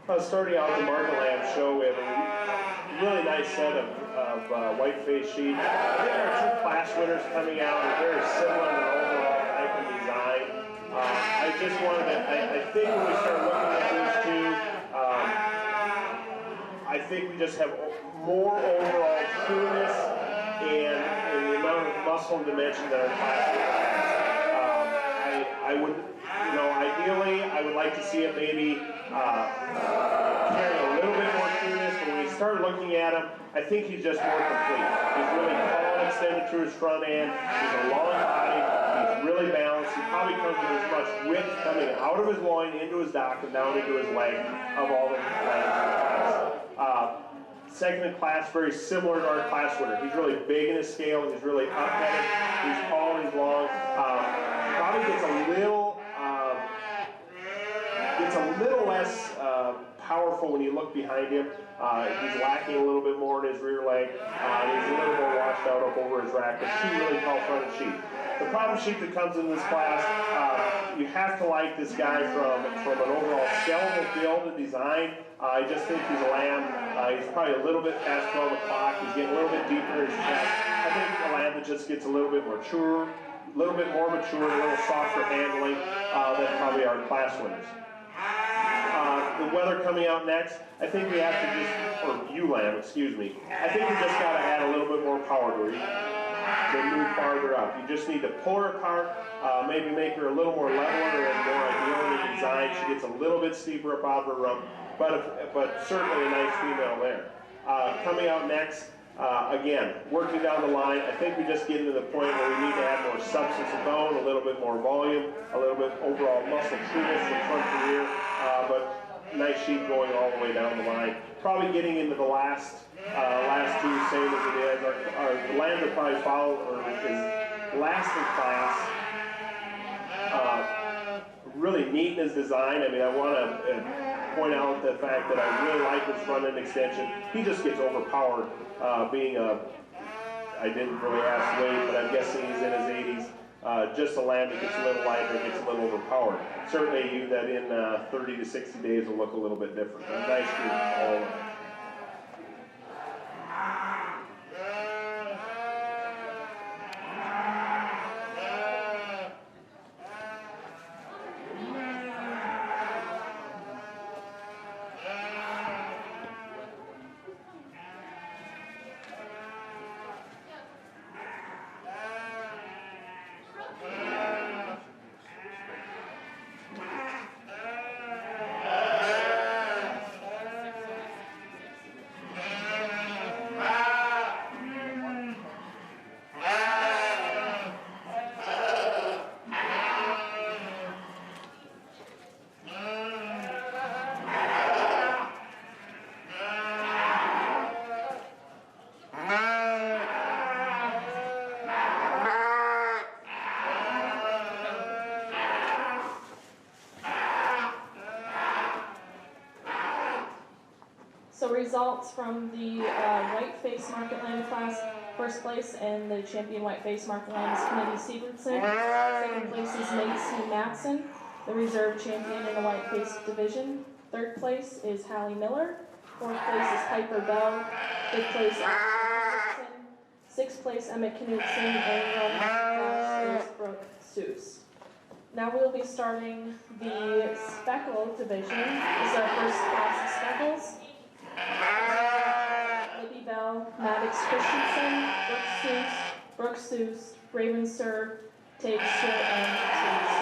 Starting out the Market Lamb show, we have a really nice set of white-faced sheep. I think our two class winners coming out are very similar in overall type and design. I just wanted to, I think when we start looking at these two, I think we just have more overall trueness and the amount of muscle and dimension that our class winners has. I would, you know, ideally, I would like to see it maybe carry a little bit more trueness, but when you start looking at him, I think he's just more complete. He's really tall and extended through his front end. He's a long body. He's really balanced. He probably comes with as much width coming out of his loin, into his dock, and down into his leg of all the lambs in the class. Second in class, very similar to our class winner. He's really big in his scale. He's really up-headed. He's tall. He's long. Probably gets a little less powerful when you look behind him. He's lacking a little bit more in his rear leg. He's a little more washed out up over his rack, but two really tall-fronted sheep. The problem sheep that comes in this class, you have to like this guy from an overall skeletal build and design. I just think he's a lamb. He's probably a little bit past 12 o'clock. He's getting a little bit deeper in his chest. I think a lamb that just gets a little bit mature, a little bit more mature, a little softer handling than probably our class winners. The weather coming out next, I think we have to just, or ewe lamb, excuse me, I think we just got to add a little bit more power to her to move farther up. You just need to pull her apart, maybe make her a little more leveler and more ideal in design. She gets a little bit steeper up out of her rump, but certainly a nice female there. Coming out next, again, working down the line, I think we just get to the point where we need to add more substance of bone, a little bit more volume, a little bit overall muscle trueness from front to rear, but nice sheep going all the way down the line. Probably getting into the last two, same as it is. Our lamb that probably follow or is last in class. Really neat in his design. I mean, I want to point out the fact that I really like his front end extension. He just gets overpowered being I didn't really ask weight, but I'm guessing he's in his 80s. Just a lamb that gets a little lighter, gets a little overpowered. Certainly you that in 30 to 60 days will look a little bit different. A nice group all around. So results from the white-face market lamb class, first place and the champion white-face market lamb is Kennedy Siebertson. Second place is Macy Matson, the reserve champion in the white-face division. Third place is Hallie Miller. Fourth place is Piper Bell. Fifth place, Hendrickson. Sixth place, Emmett Knudsen. And class is Brooke Seuss. Now we'll be starting the speckle division. This is our first class of speckles. Libby Bell, Maddox Christensen, Brooke Seuss, Raven Sir, Tate Sir, and Tate Sir.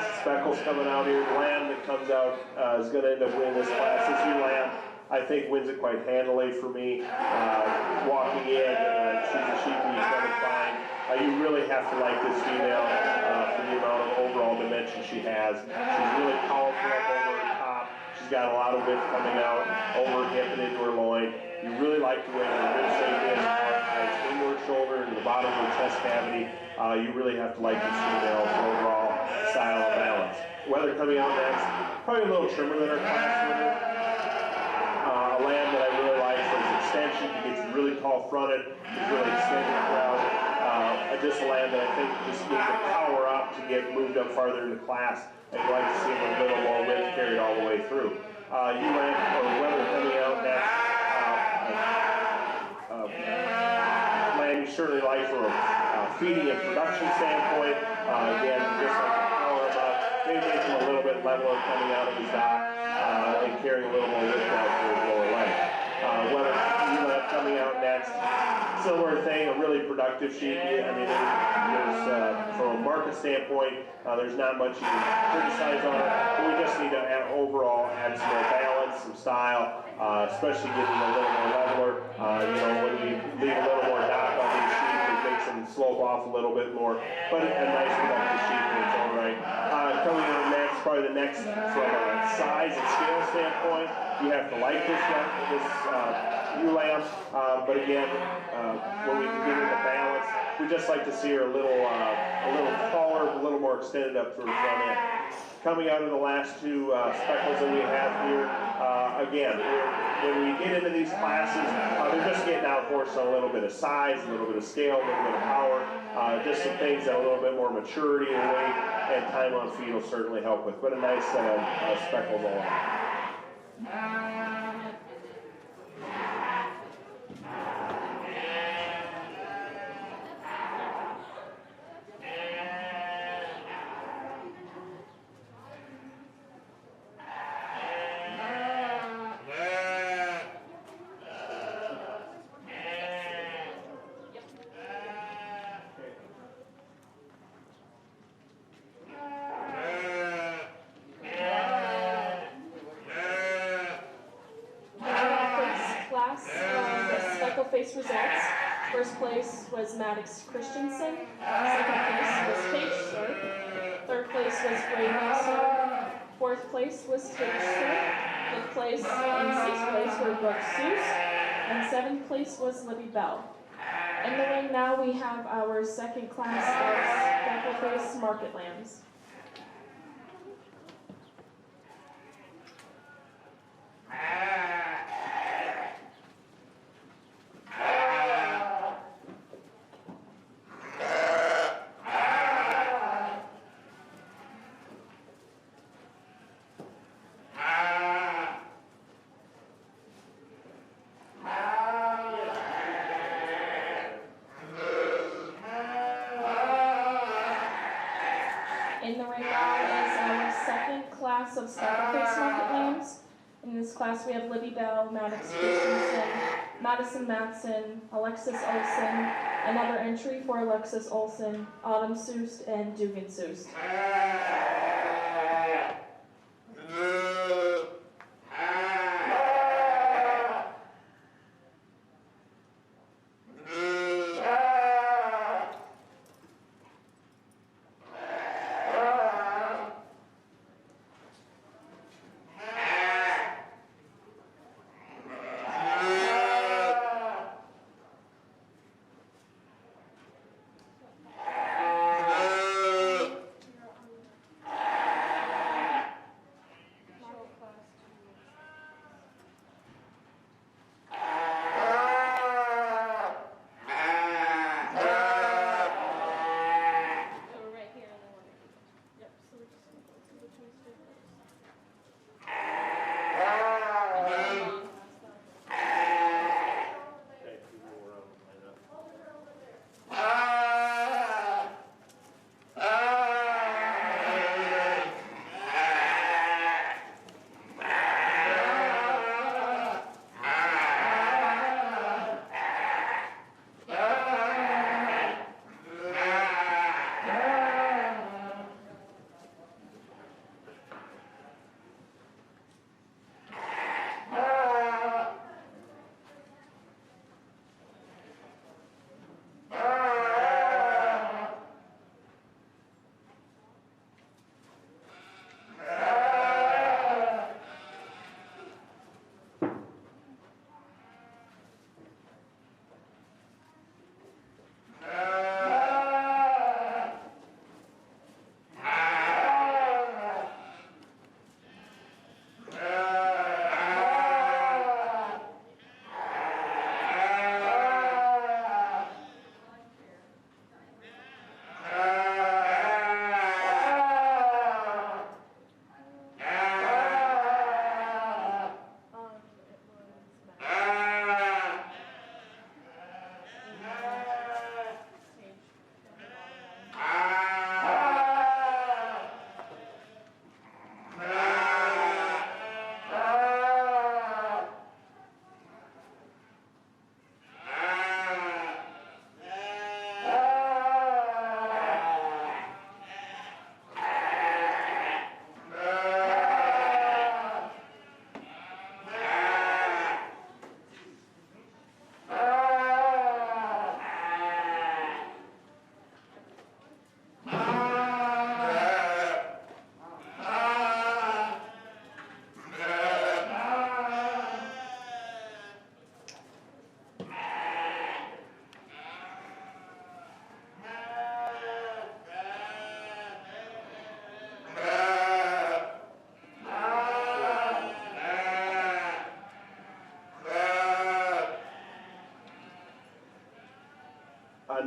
class of speckles coming out here. The lamb that comes out is going to end up winning this class. This new lamb, I think, wins it quite handily for me. Walking in, she's a sheep you try to find. You really have to like this female for the amount of overall dimension she has. She's really powerful up over her top. She's got a lot of width coming out over her hip and into her loin. You really like the way her rib shape is, into her shoulder, into the bottom of her chest cavity. You really have to like this female for overall style and balance. Weather coming out next, probably a little trimmer than our class winner. A lamb that I really like for its extension. He gets really tall fronted. He's really extended throughout. Just a lamb that I think just needs to power up to get moved up farther in the class. I'd like to see him with a little more width carried all the way through. Weather coming out next. Lamb you certainly like from a feeding and production standpoint. Again, just like the power him up, maybe make him a little bit leveler coming out of his dock and carrying a little more width out for his lower leg. Weather coming out next. Similar thing, a really productive sheep. I mean, from a market standpoint, there's not much you can criticize on it, but we just need to overall add some more balance, some style, especially getting a little more leveler. When we leave a little more dock on these sheep, it makes them slope off a little bit more, but a nice productive sheep in its own right. Coming on next, probably the next from a size and scale standpoint, you have to like this ewe lamb, but again, when we can get into balance, we just like to see her a little taller, a little more extended up through her front end. Coming out of the last two speckles that we have here, again, when we get into these classes, they're just getting outhorsed on a little bit of size, a little bit of scale, a little bit of power, just some things that a little bit more maturity and weight and time on feed will certainly help with, but a nice set of speckles all around. Results. First place was Maddox Christensen. Second place was Paige Sir. Third place was Brady Sir. Fourth place was Paige Sir. Fifth place and sixth place were Brooke Seuss. And seventh place was Libby Bell. In the ring now we have our second class of Speckle-Face Market Lambs. In the ring now is our second class of Speckle-Face Market Lambs. In this class we have Libby Bell, Maddox Christensen, Madison Matson, Alexis Olsen, another entry for Alexis Olsen, Autumn Seuss, and Dugan Seuss.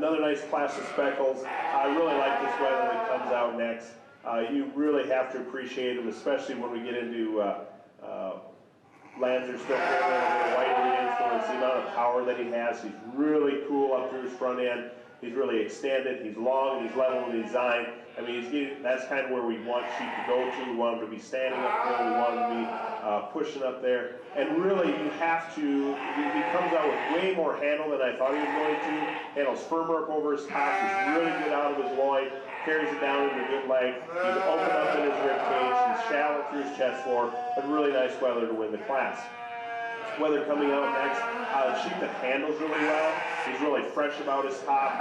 another nice class of speckles. I really like this wether that comes out next. You really have to appreciate him, especially when we get into lambs that are still carrying a little bit of white meat influence, the amount of power that he has. He's really cool up through his front end. He's really extended, he's long, and he's level in design. I mean, that's kind of where we want sheep to go to. We want them to be standing up there, we want them to be pushing up there. And really, you have to, he comes out with way more handle than I thought he was going to. Handle's firmer up over his top, he's really good out of his loin, carries it down into a good leg. He's open up in his rib cage, he's shallow through his chest floor, but really nice wether to win the class. Wether coming out next, a sheep that handles really well. He's really fresh about his top.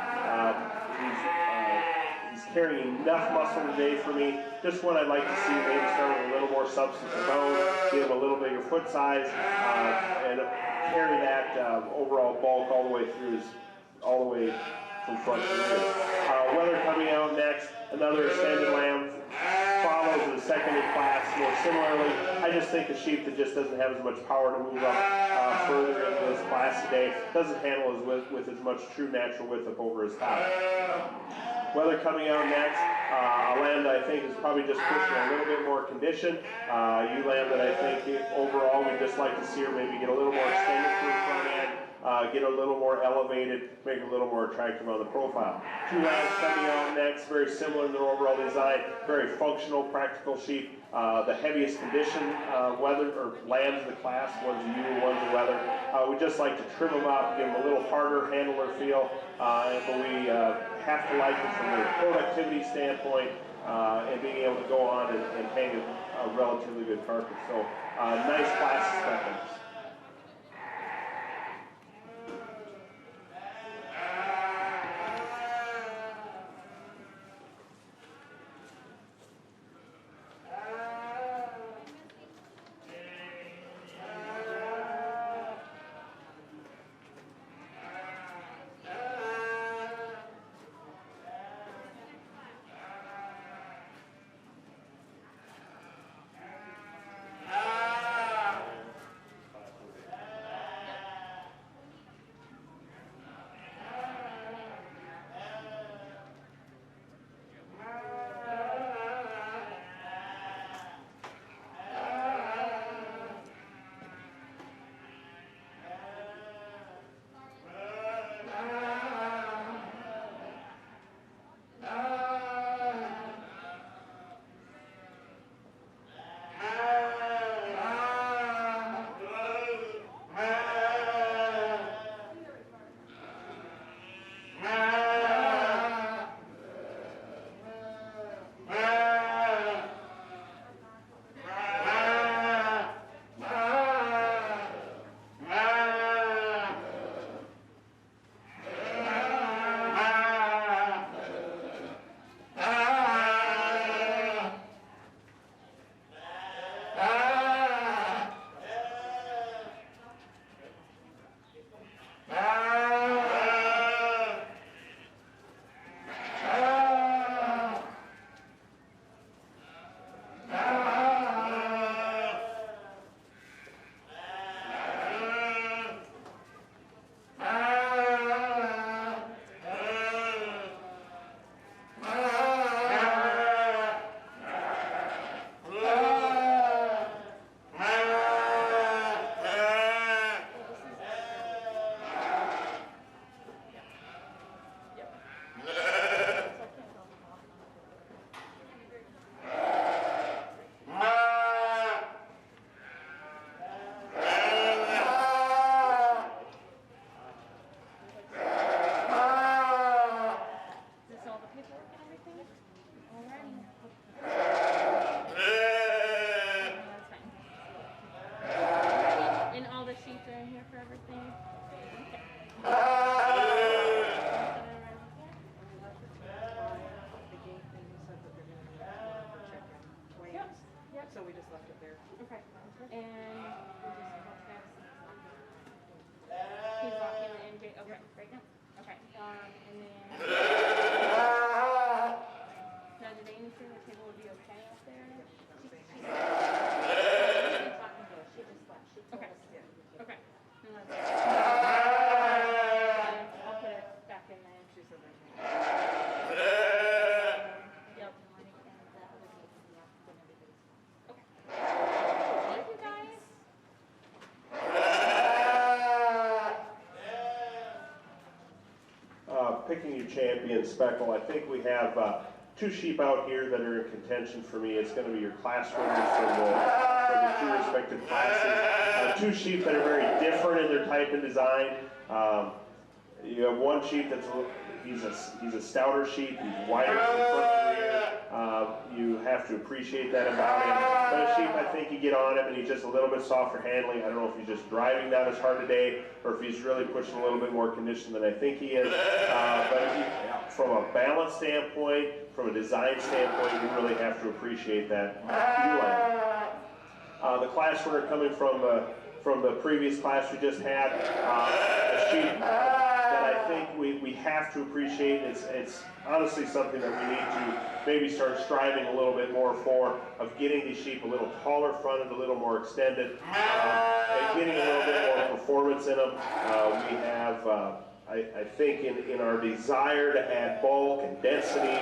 He's carrying enough muscle today for me. Just one I'd like to see maybe start with a little more substance of bone, give him a little bigger foot size, and carry that overall bulk all the way through all the way from front to rear. Wether coming out next, another extended lamb, follows the second in class more similarly. I just think a sheep that just doesn't have as much power to move up further into this class today, doesn't handle with as much true natural width up over his top. Wether coming out next, a lamb that I think is probably just pushing a little bit more condition. Ewe lamb that I think overall we'd just like to see her maybe get a little more extended through the front end. Get a little more elevated, make it a little more attractive on the profile. Two lambs coming out next, very similar in their overall design, very functional, practical sheep. The heaviest condition wether or lambs in the class, one's a ewe, one's a wether. We just like to trim them up, give them a little harder handler feel, but we have to like them from a productivity standpoint and being able to go on and hang a relatively good carcass. So nice class of speckles. So we just left it there. Okay. And he's walking in. Okay, right now. Okay. And then. Now, did Amy say the table would be okay up there? Okay. Okay. I'll put it back in there. She said champion speckle. I think we have 2 sheep out here that are in contention for me. It's going to be your class winners from the 2 respective classes. 2 sheep that are very different in their type and design. You have one sheep that's he's a stouter sheep. He's wider from front to rear. You have to appreciate that about him. But a sheep, I think you get on him and he's just a little bit softer handling. I don't know if he's just driving not as hard today or if he's really pushing a little bit more condition than I think he is. But from a balance standpoint, from a design standpoint, you really have to appreciate that. The class winner coming from the previous class we just had, a sheep that I think we have to appreciate. It's honestly something that we need to maybe start striving a little bit more for, of getting these sheep a little taller fronted, a little more extended, and getting a little bit more performance in them. We have, I think in our desire to add bulk and density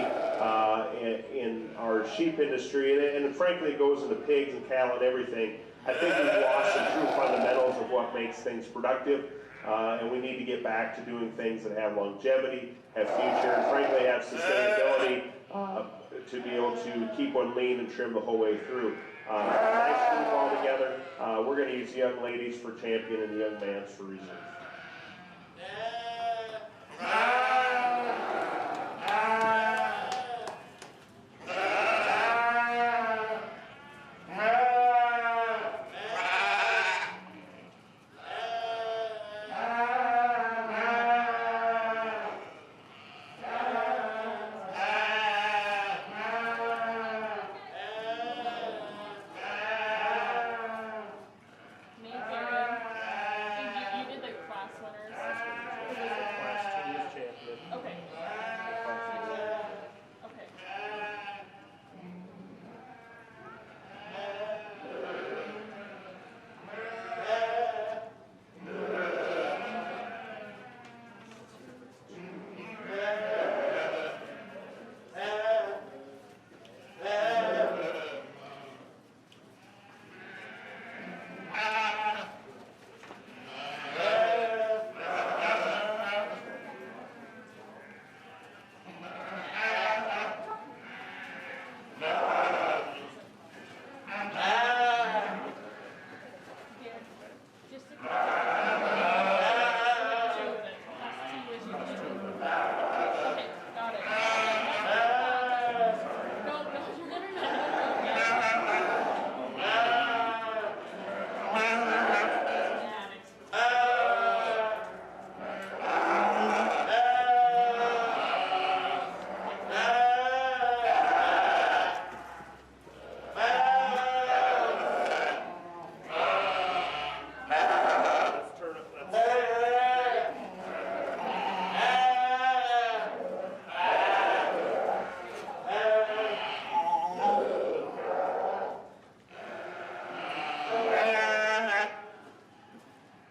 in our sheep industry, and frankly it goes into pigs and cattle and everything, I think we've lost some true fundamentals of what makes things productive, and we need to get back to doing things that have longevity, have future, and frankly have sustainability to be able to keep one lean and trim the whole way through. Nice group all together. We're going to use the young ladies for champion and the young mans for reserve.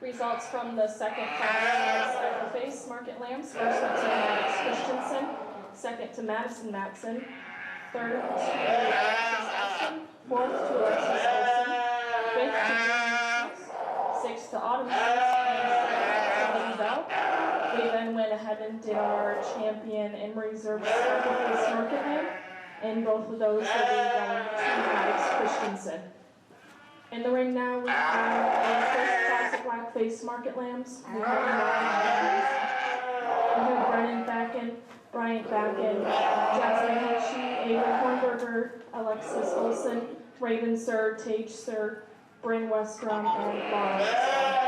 Results from the second class face market lambs. First went to Maddox Christensen, second to Madison Matson, third to Alexis Olson, fourth to Alexis Olson, fifth to James, sixth to Autumn and seventh to Lady Bell. We then went ahead and did our champion and reserve second face market lamb, and both of those will be going to Maddox Christensen. In the ring now, we have a first class of black-faced market lambs. We have Brennan Backen, Bryant Backen, Jasmine Hershey, Avery Hornberger, Alexis Olson, Raven Sir, Tage Sir, Bryn Westrom, and Laura.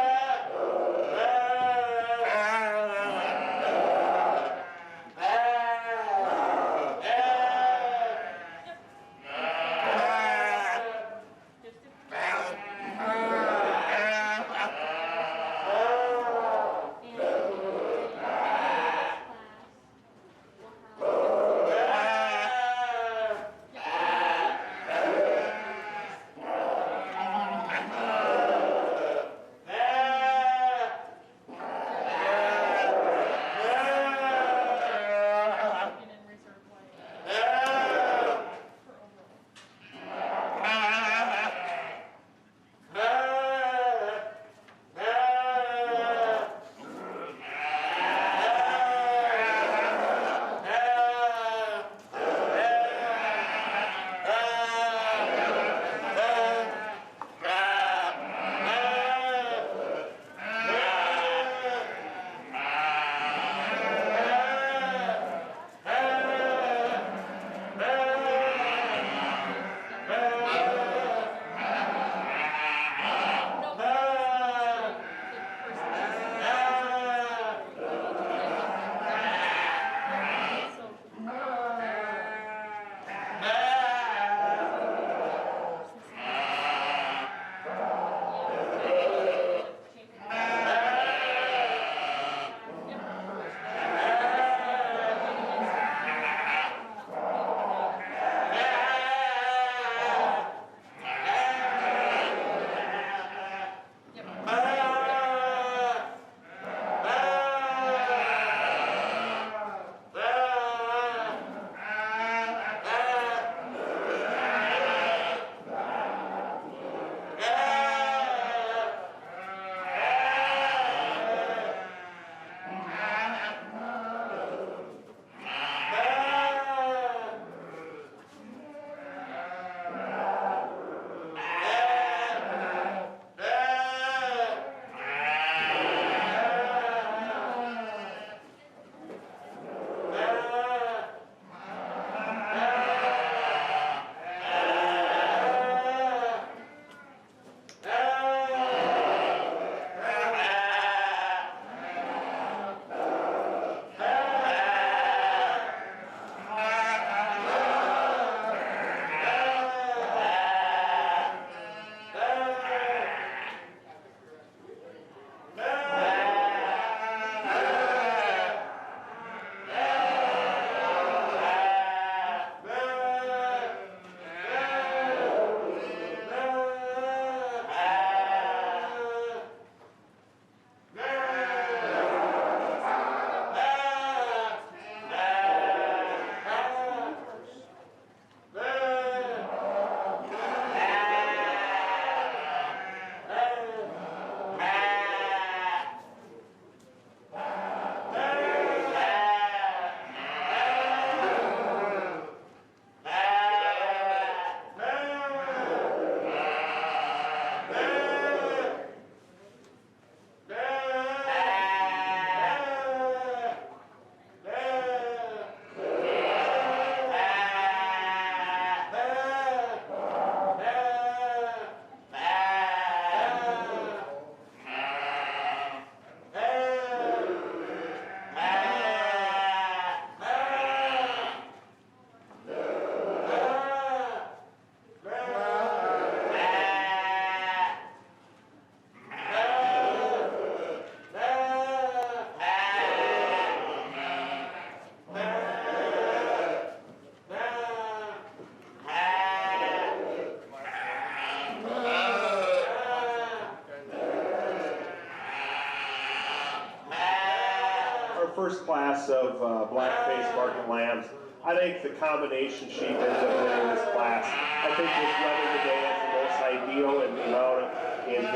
first class of black-faced market lambs. I think the combination sheep ends up winning this class. I think this weather today is the most ideal in his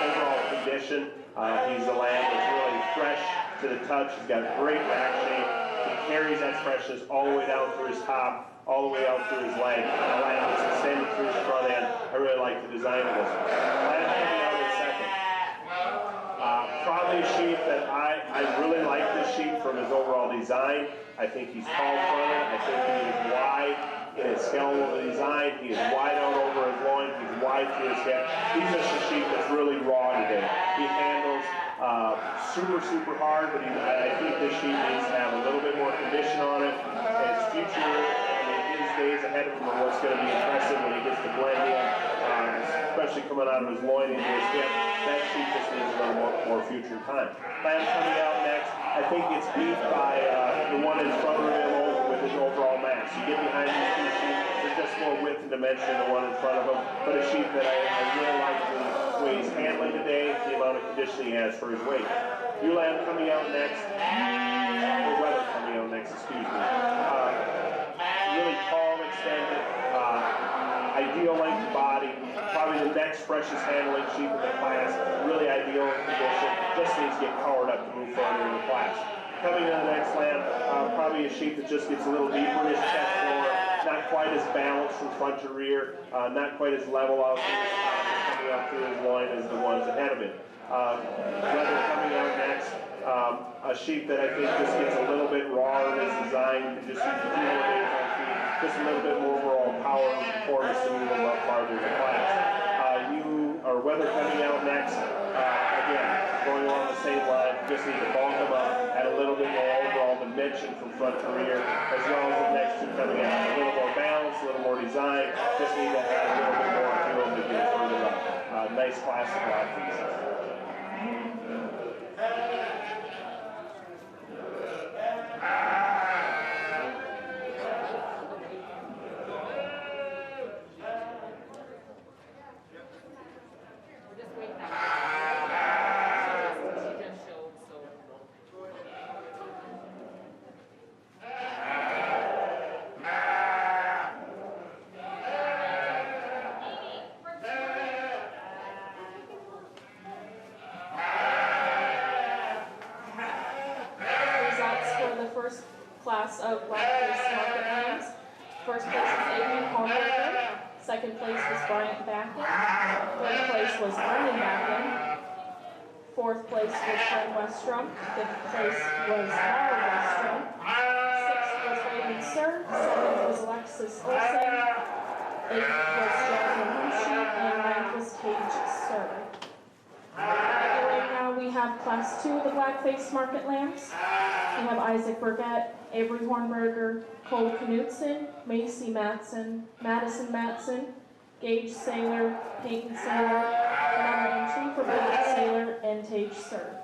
overall condition. He's a lamb that's really fresh to the touch. He's got great back shape. He carries that freshness all the way down through his top, all the way out through his leg. The lamb that's extended through his front end. I really like the design of this. Lamb coming out in second. Probably a sheep that I really like this sheep from his overall design. I think he's tall fronted. I think he is wide in his skeletal design. He is wide out over his loin. He's wide through his hip. He's just a sheep that's really raw today. He handles super hard, but I think this sheep needs to have a little bit more condition on it. His future, his days ahead of him are what's going to be impressive when he gets to blend in, especially coming out of his loin into his hip. That sheep just needs a little more future time. Lamb coming out next. I think it's beat by the one in front of him with his overall mass. You get behind these two sheep, there's just more width and dimension than the one in front of him, but a sheep that I really like the way he's handling today, the amount of condition he has for his weight. Ewe lamb coming out next, or weather coming out next, excuse me. Really tall and extended, ideal length body, probably the next freshest handling sheep in the class, really ideal in condition, just needs to get powered up to move further in the class. Coming to the next lamb, probably a sheep that just gets a little deeper in his chest floor, not quite as balanced from front to rear, not quite as level out coming up through his loin as the ones ahead of him. Weather coming out next, a sheep that I think just gets a little bit raw in his design, and just use a few more days on feet, just a little bit more overall power and performance to move him up farther in the class. Weather coming out next, again, going along the same line, just need to bulk them up, add a little bit more overall dimension from front to rear, as well as the next two coming out. A little more balance, a little more design, just need to add a little bit more to them to get further up. Nice class of blackface. Class of black-faced market lambs. First place was Adrian Hornberger. Second place was Bryant Backen. Third place was Brendan Backen. Fourth place was Fred Westrom. Fifth place was Laura Westrom. Sixth was Raven Sir. Seventh was Alexis Olsen. Eighth was Jasmine Humphrey. And ninth was Paige Sir. Right now we have Class 2 of the black-faced market lambs. We have Isaac Burgett, Avery Hornberger, Cole Knutson, Macy Matson, Madison Matson, Gage Saylor, Peyton Saylor, another entry for Bridget Saylor, and Tage Sir.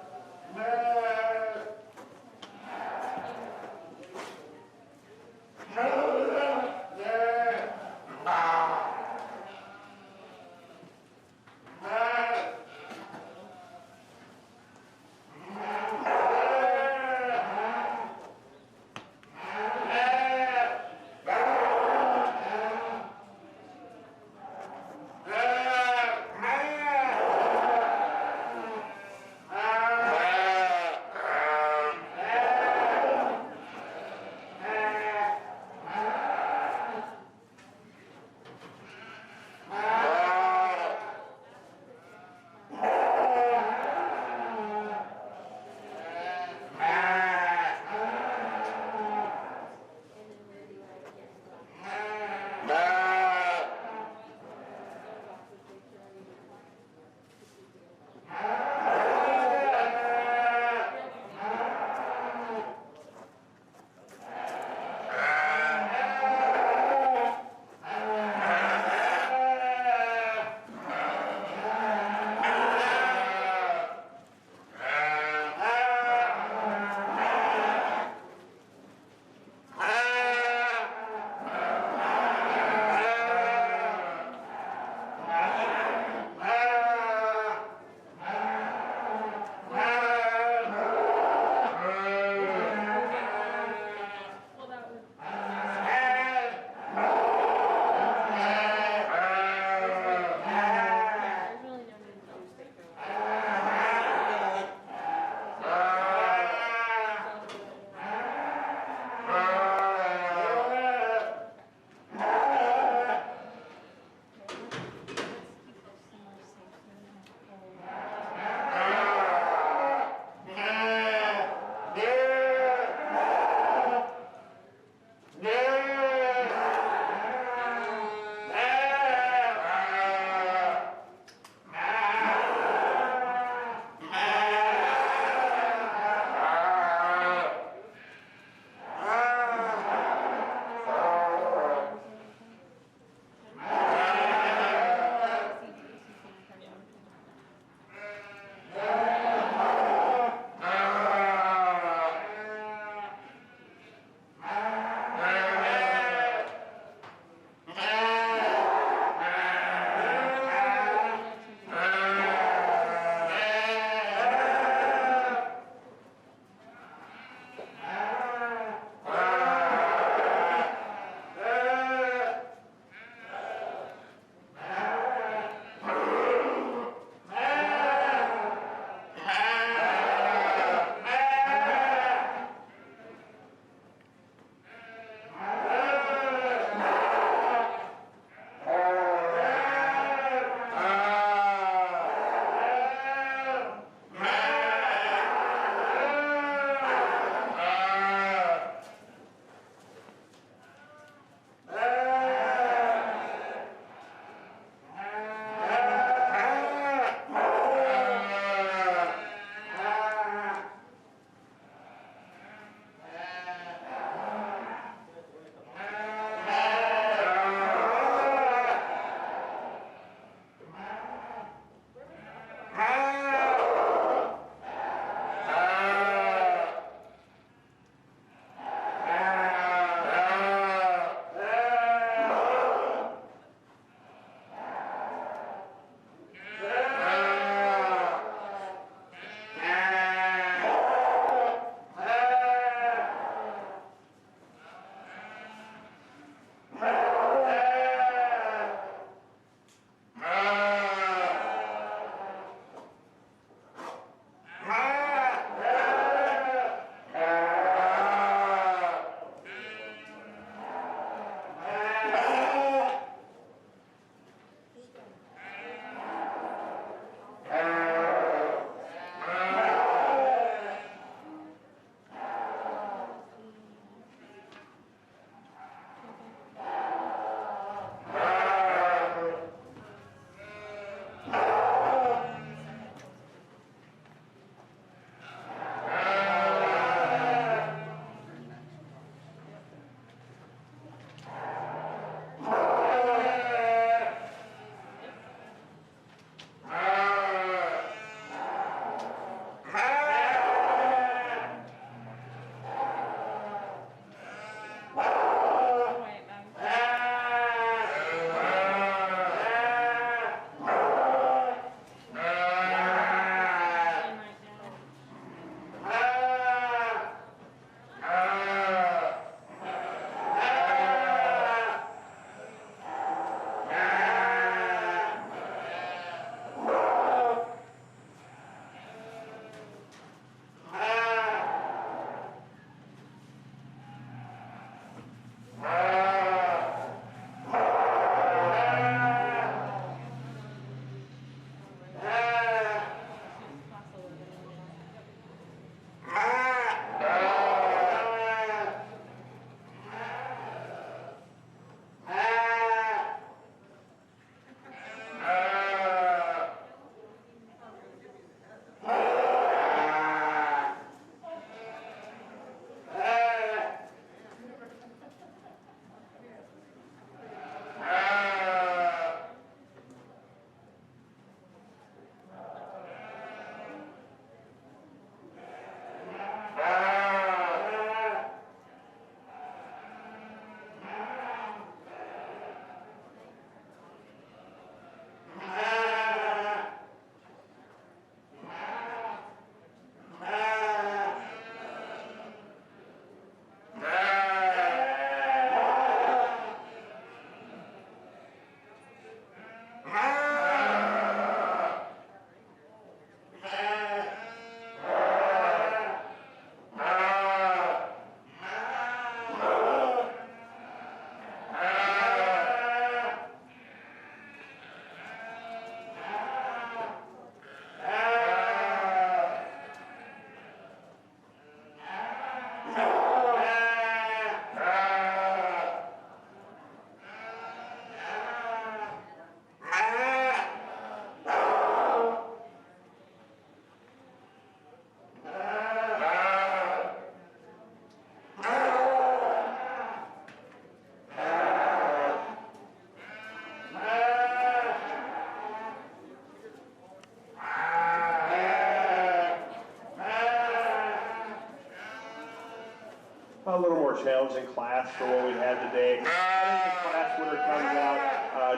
challenging class for what we had today. I think the class winner comes out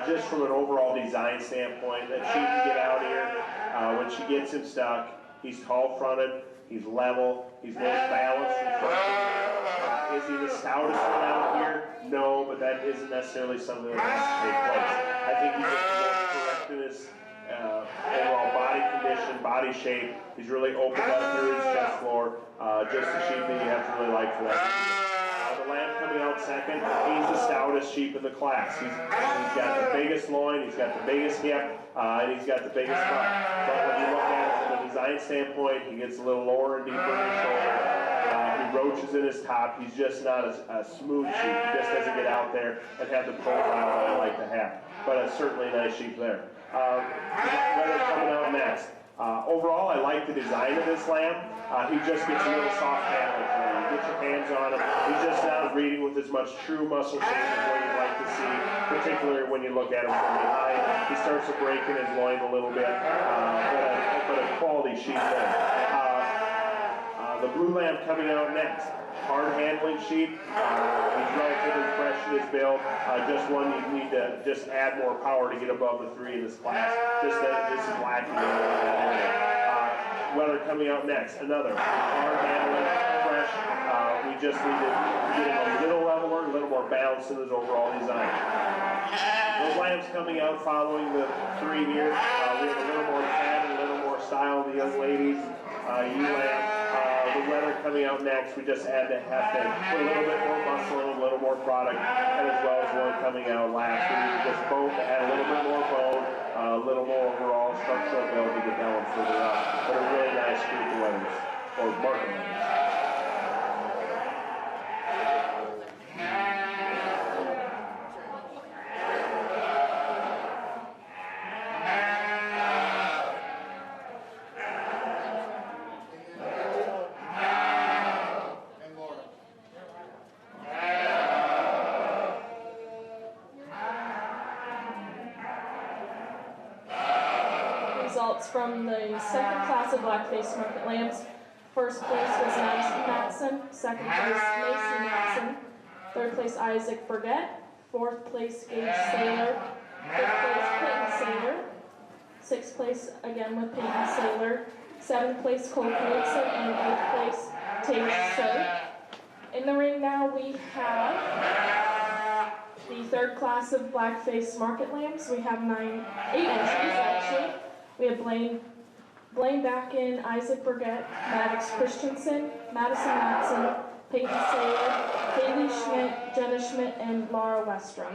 just from an overall design standpoint, that she can get out here when she gets him stuck. He's tall-fronted, he's level, he's most balanced in front. Is he the stoutest one out here? No, but that isn't necessarily something that has to take place. I think he's just the most correct in his overall body condition, body shape. He's really opened up through his chest floor. Just a sheep that you have to really like for that. The lamb coming out second, he's the stoutest sheep in the class. He's got the biggest loin, he's got the biggest hip, and he's got the biggest butt. But when you look at it from a design standpoint, he gets a little lower and deeper in his shoulder. He roaches in his top. He's just not a smooth sheep. He just doesn't get out there and have the profile that I like to have. But it's certainly a nice sheep there. Weather coming out next. Overall, I like the design of this lamb. He just gets a little soft handling for you. You get your hands on him. He's just not breeding with as much true muscle shape as what you'd like to see, particularly when you look at him from behind. He starts to break in his loin a little bit, but a quality sheep there. The blue lamb coming out next. Hard handling sheep. He's relatively fresh in his build. Just one you need to just add more power to get above the 3 in this class. Just that this is lacking in that area. Weather coming out next. Another hard handling, fresh. We just need to get him a little leveler, a little more balance in his overall design. Those lambs coming out following the 3 here. We have a little more fat and a little more style in the young ladies. Ewe lamb. The weather coming out next, we just have to put a little bit more muscle in, a little more product, and as well as one coming out last. We need to just both add a little bit more bone, a little more overall structural build to get that one further up. But a really nice group of weathers, or market weathers. Results from the second class of blackface market lambs. First place was Madison, second place Macy Madison, third place Isaac Burgett, fourth place Gage Saylor, fifth place Peyton Saylor, sixth place again with Peyton Saylor, seventh place Cole Knudsen, and eighth place Tage Sir. In the ring now we have the third class of blackface market lambs. We have 8 entries actually. We have Blaine Backin, Isaac Burgett, Maddox Christensen, Madison Matson, Peyton Saylor, Haley Schmidt, Jenna Schmidt, and Laura Westrom.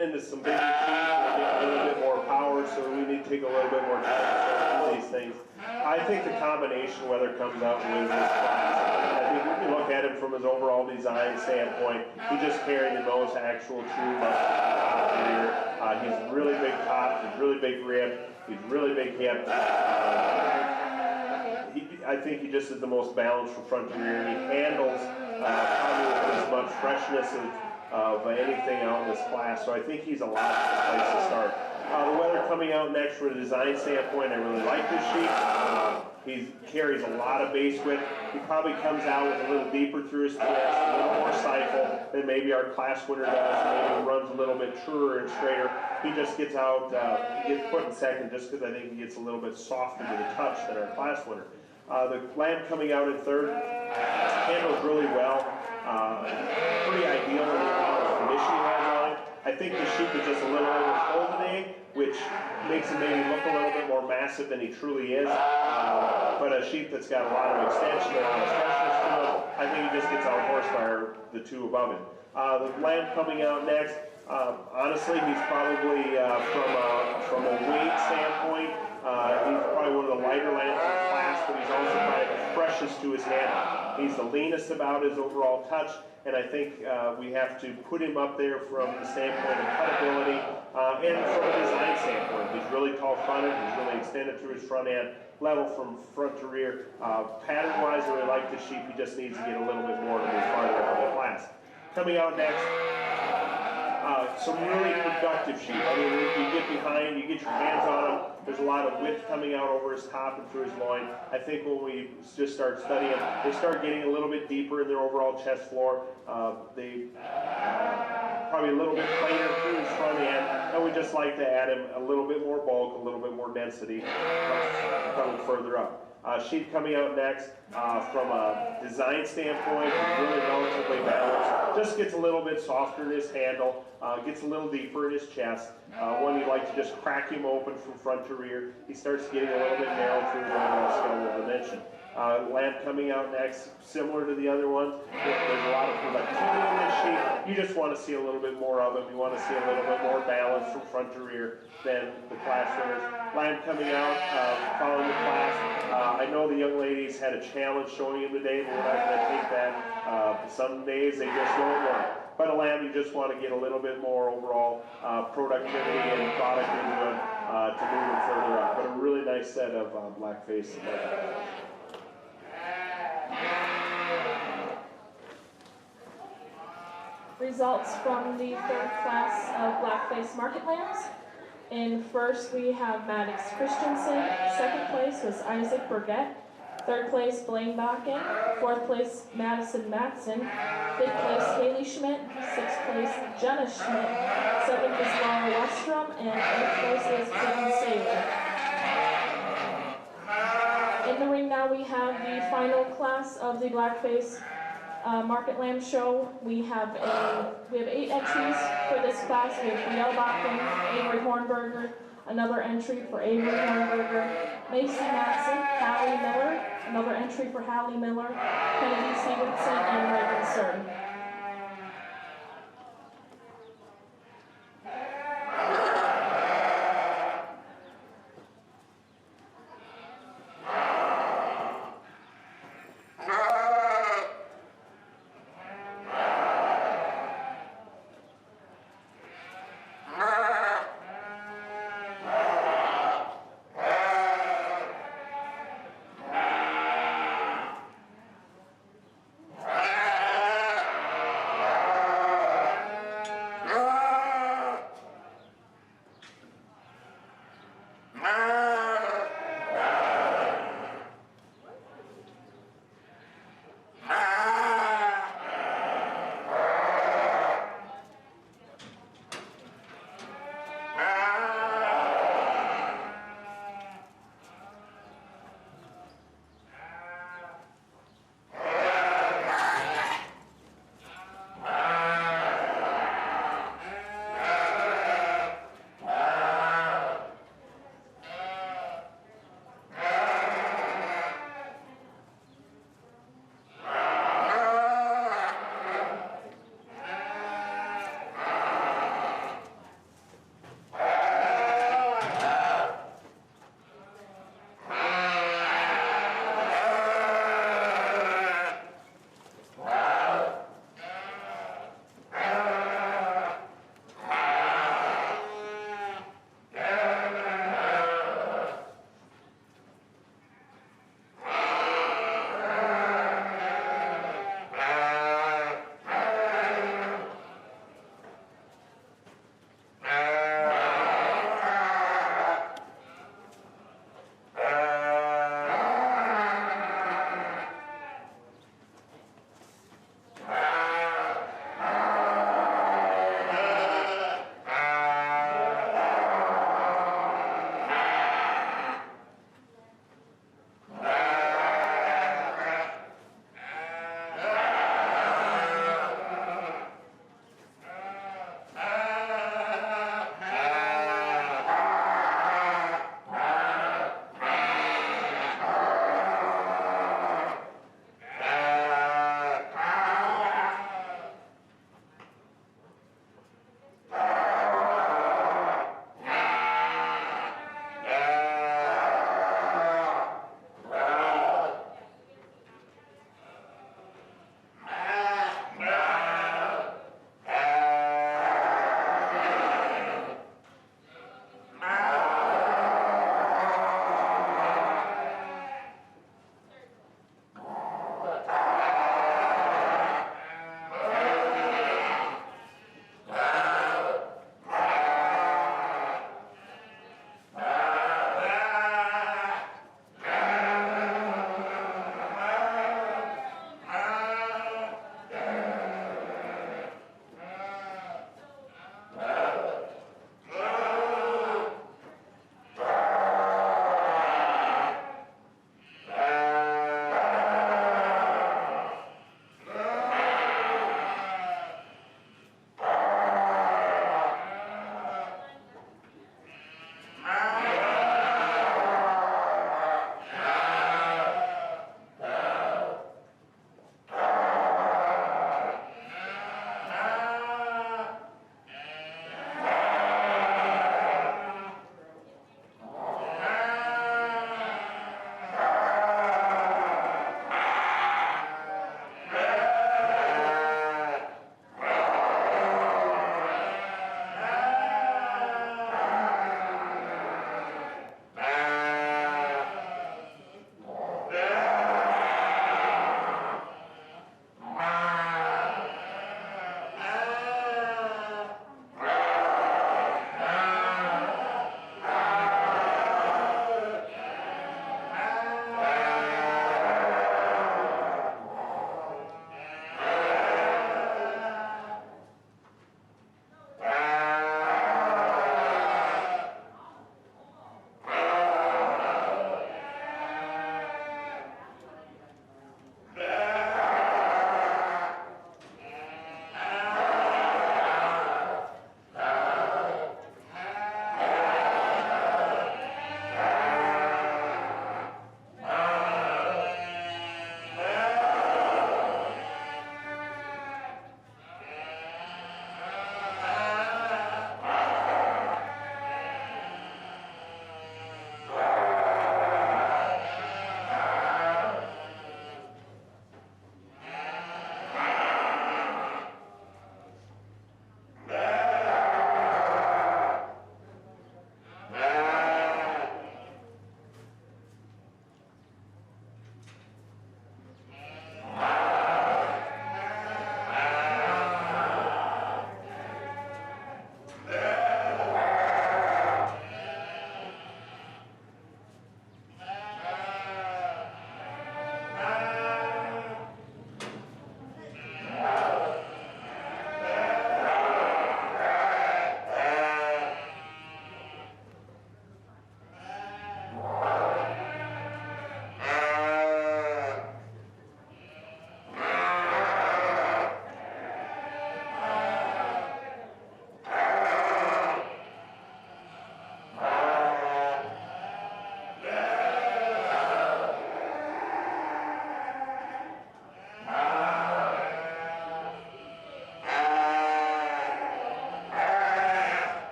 getting into some bigger sheep, we're getting a little bit more power, so we need to take a little bit more time to sort through these things. I think the combination whether comes out with this class. I think if you look at him from his overall design standpoint, he just carried the most actual true muscle rear. He's really big top, he's really big rib, he's really big hip. I think he just is the most balanced from front to rear. He handles probably as much freshness of anything out in this class, so I think he's a logical place to start. The weather coming out next from a design standpoint, I really like this sheep. He carries a lot of base width. He probably comes out with a little deeper through his chest, a little more stifle than maybe our class winner does. Maybe runs a little bit truer and straighter. He just gets out, he gets put in second just because I think he gets a little bit softer to the touch than our class winner. The lamb coming out in third handles really well. Pretty ideal in the amount of condition he has on it. I think the sheep is just a little overfull today, which makes him maybe look a little bit more massive than he truly is. But a sheep that's got a lot of extension and a lot of freshness to him, I think he just gets outhorsed by the two above him. The lamb coming out next, honestly, he's probably from a weight standpoint, he's probably one of the lighter lambs in the class, but he's also probably the freshest to his handle. He's the leanest about his overall touch, and I think we have to put him up there from the standpoint of cutability and from a design standpoint. He's really tall fronted, he's really extended through his front end, level from front to rear. Pattern-wise, I really like the sheep. He just needs to get a little bit more to move farther up the class. Coming out next, some really productive sheep. I mean, you get behind, you get your hands on them. There's a lot of width coming out over his top and through his loin. I think when we just start studying, they start getting a little bit deeper in their overall chest floor. They probably a little bit plainer through his front end, and we just like to add him a little bit more bulk, a little bit more density coming further up. Sheep coming out next, from a design standpoint, really relatively balanced. Just gets a little bit softer in his handle, gets a little deeper in his chest. One you'd like to just crack him open from front to rear. He starts getting a little bit narrow through his overall skeletal dimension. Lamb coming out next, similar to the other ones. There's a lot of productivity in this sheep. You just want to see a little bit more of him. You want to see a little bit more balance from front to rear than the class winners. Lamb coming out, following the class. I know the young ladies had a challenge showing him today, but we're not going to take that. Some days they just don't want it. But a lamb, you just want to get a little bit more overall productivity and product into him to move him further up. But a really nice set of black face. Results from the third class of blackface market lambs. In first, we have Maddox Christensen. Second place was Isaac Burgett. Third place, Blaine Bakken. Fourth place, Madison Matson. Fifth place, Haley Schmidt. Sixth place, Jenna Schmidt. Seventh is Laura Westrom. And eighth place is Kevin Saylor. In the ring now, we have the final class of the blackface Market Lamb Show. We have 8 entries for this class. We have Brielle Bakken, Avery Hornberger, another entry for Avery Hornberger, Macy Matson, Hallie Miller, another entry for Hallie Miller, Kennedy Stevenson, and Reagan Sir.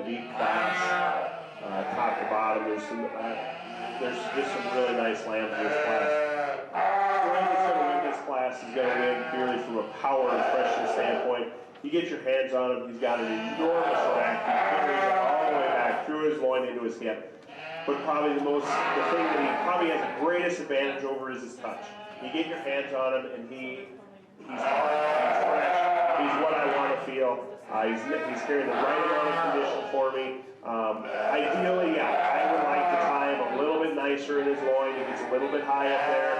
deep class, top to bottom. There's just some really nice lambs in this class. The lamb that's going to win this class is going to win purely from a power and freshness standpoint. You get your hands on him, he's got an enormous rack. He carries it all the way back through his loin into his hip. But probably the thing that he probably has the greatest advantage over is his touch. You get your hands on him, and he's hard, he's fresh, he's what I want to feel. He's carrying the right amount of condition for me. Ideally, yeah, I would like to tie him a little bit nicer in his loin. He gets a little bit high up there.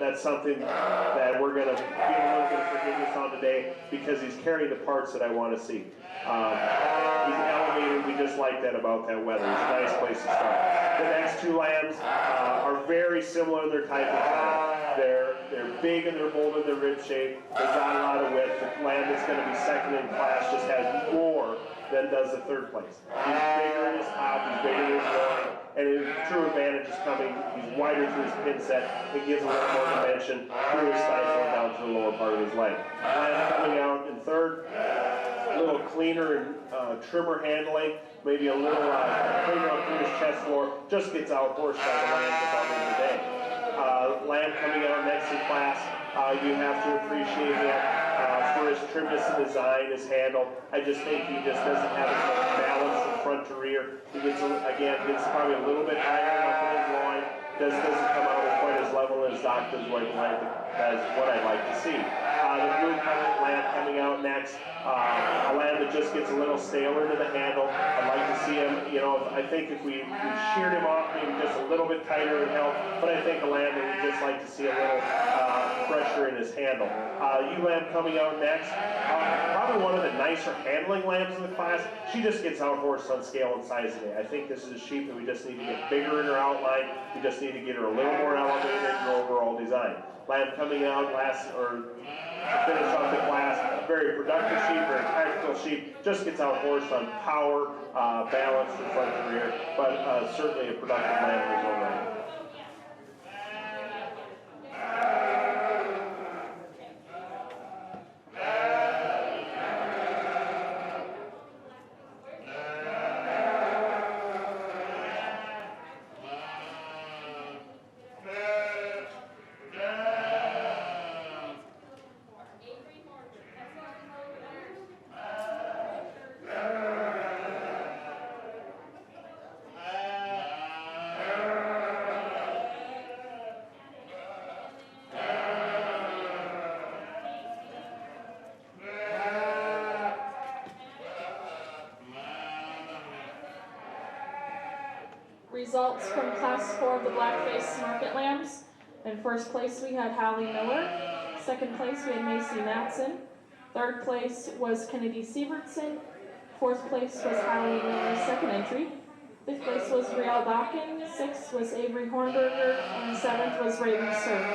That's something that we're going to give a little bit of forgiveness on today because he's carrying the parts that I want to see. He's elevated. We just like that about that weather. It's a nice place to start. The next two lambs are very similar in their type of time. They're big and they're bold in their rib shape. They've got a lot of width. The lamb that's going to be second in class just has more than does the third place. He's bigger in his top, he's bigger in his loin, and his true advantage is coming. He's wider through his pin set. It gives a little more dimension through his stifle and down to the lower part of his leg. Lamb coming out in third, a little cleaner and trimmer handling, maybe a little cleaner up through his chest floor, just gets out-horsed by the lambs above him today. Lamb coming out next in class, you have to appreciate him for his trimness and design, his handle. I just think he just doesn't have as much balance from front to rear. He gets probably a little bit higher up in his loin. Doesn't come out quite as level as doctors would like as what I'd like to see. The blue colored lamb coming out next. A lamb that just gets a little staler to the handle. I'd like to see him, I think if we sheared him off, maybe just a little bit tighter would help. But I think a lamb that we'd just like to see a little pressure in his handle. Lamb coming out next. Probably one of the nicer handling lambs in the class. She just gets out-horsed on scale and size today. I think this is a sheep that we just need to get bigger in her outline. We just need to get her a little more elevated in her overall design. Lamb coming out to finish off the class, a very productive sheep, very tactical sheep, just gets out-horsed on power, balance from front to rear, but certainly a productive lamb in his own right. Results from Class 4 of the Blackface Market Lambs. In first place we had Hallie Miller. Second place we had Macy Matson. Third place was Kennedy Sievertson. Fourth place was Hallie Miller's second entry. Fifth place was Riel Dawkins. Sixth was Avery Hornberger. And seventh was Raven Surf.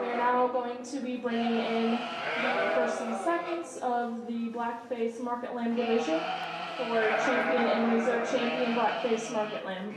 We are now going to be bringing in the first and seconds of the Blackface Market Lamb division for champion and reserve champion Blackface Market Lamb.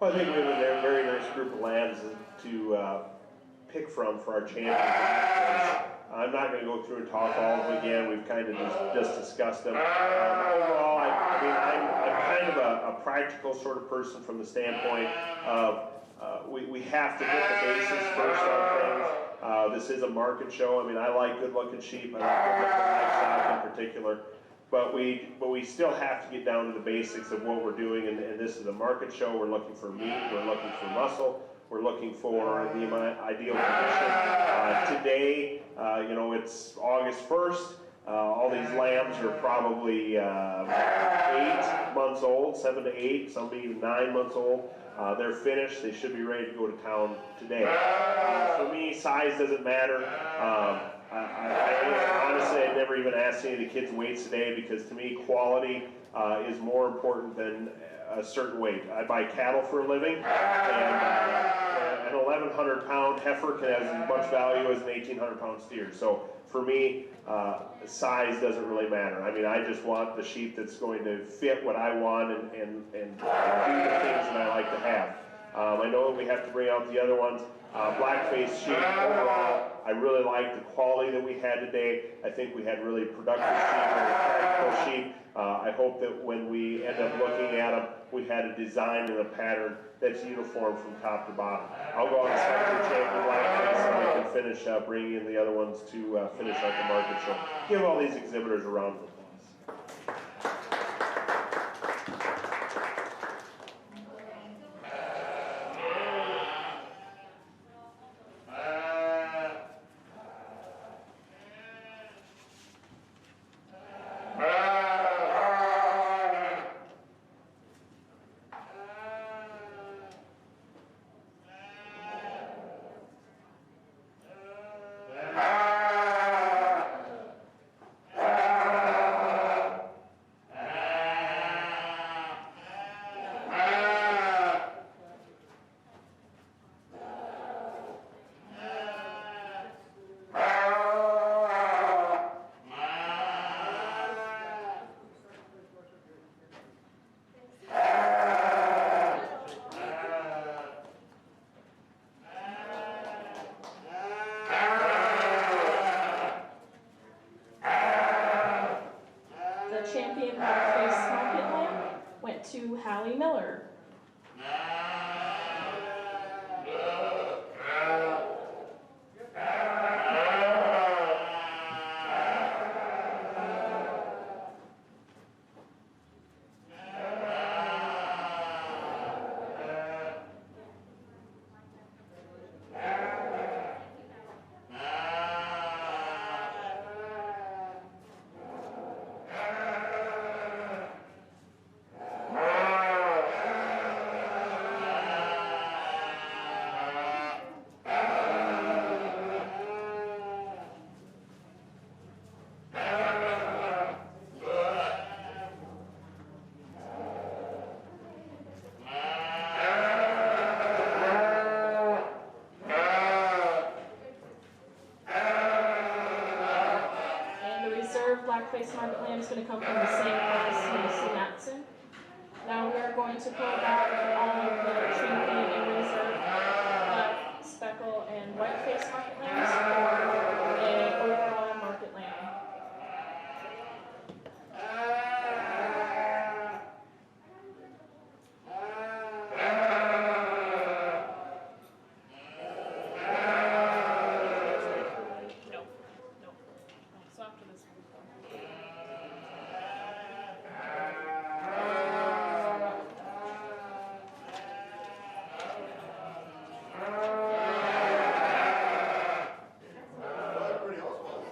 Well, I think we have a very nice group of lambs to pick from for our champions. I'm not going to go through and talk all of them again. We've kind of just discussed them. Overall, I mean, I'm kind of a practical sort of person from the standpoint of we have to get the basics first on things. This is a market show. I mean, I like good-looking sheep. I like good-looking livestock in particular. But we still have to get down to the basics of what we're doing, and this is a market show. We're looking for meat, we're looking for muscle, we're looking for the ideal condition. Today, you know, it's August 1st. All these lambs are probably 8 months old, 7 to 8, some even 9 months old. They're finished. They should be ready to go to town today. For me, size doesn't matter. Honestly, I never even asked any of the kids' weights today because to me, quality is more important than a certain weight. I buy cattle for a living, and an 1,100-pound heifer can have as much value as an 1,800-pound steer. So for me, size doesn't really matter. I mean, I just want the sheep that's going to fit what I want and do the things that I like to have. I know that we have to bring out the other ones. Black-faced sheep, overall, I really like the quality that we had today. I think we had really productive sheep, really practical sheep. I hope that when we end up looking at them, we had a design and a pattern that's uniform from top to bottom. I'll go out and select the champion black-face so I can finish bringing in the other ones to finish out the market show. Give all these exhibitors a round of applause. blackface market land is going to come from the same place, Macy Matson. Now we are going to pull back all of the champion and reserve black, speckle, and whiteface market lands for an overall market land. So after this one. Pretty awesome.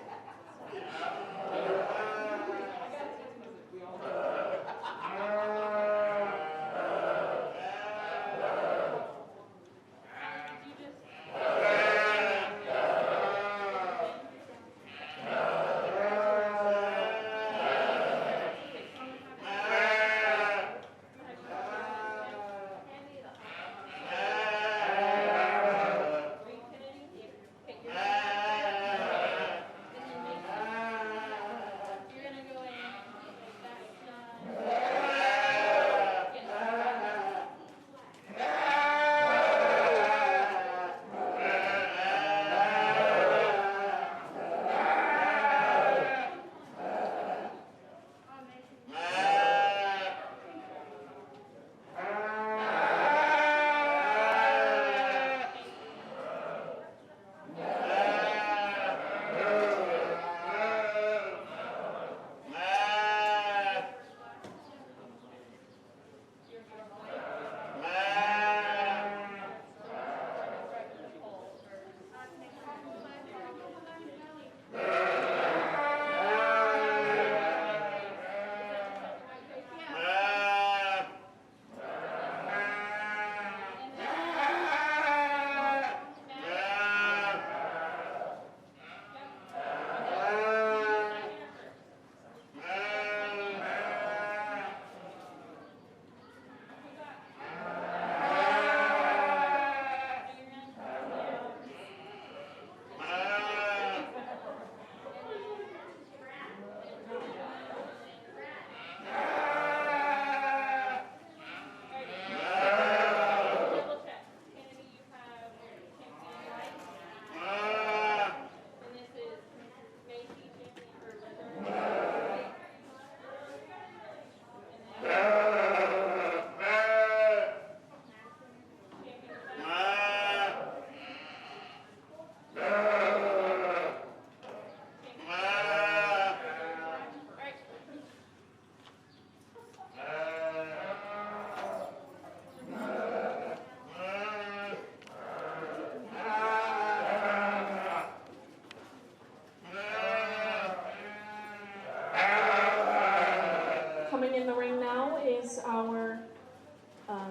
Coming in the ring now is our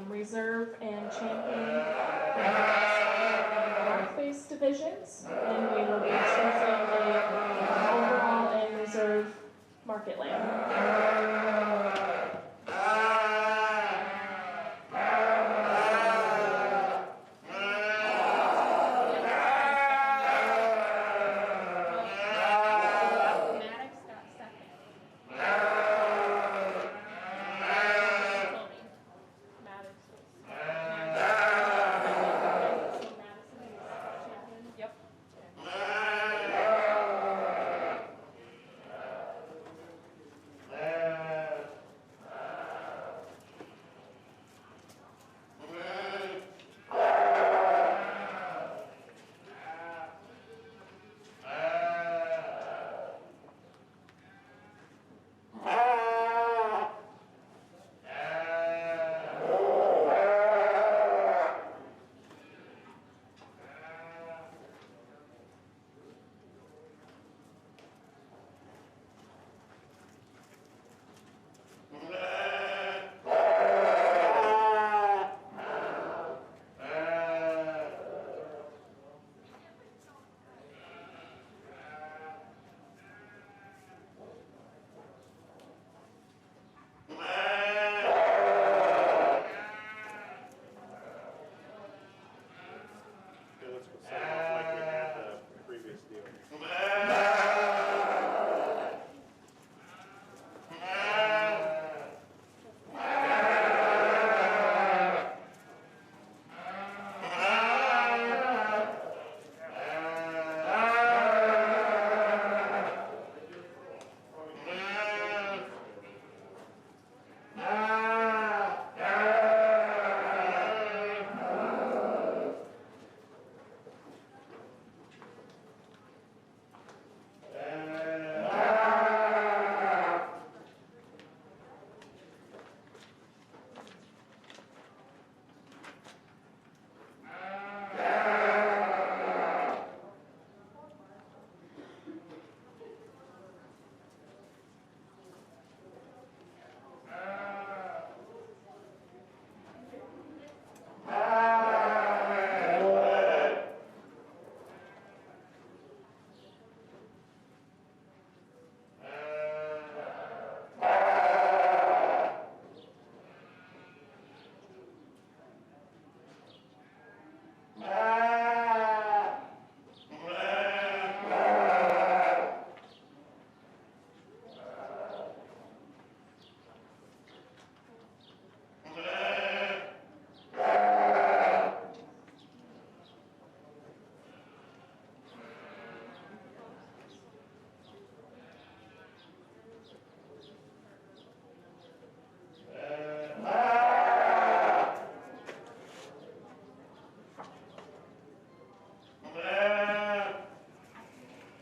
reserve and champion blackface divisions, and we will be choosing the overall and reserve market land.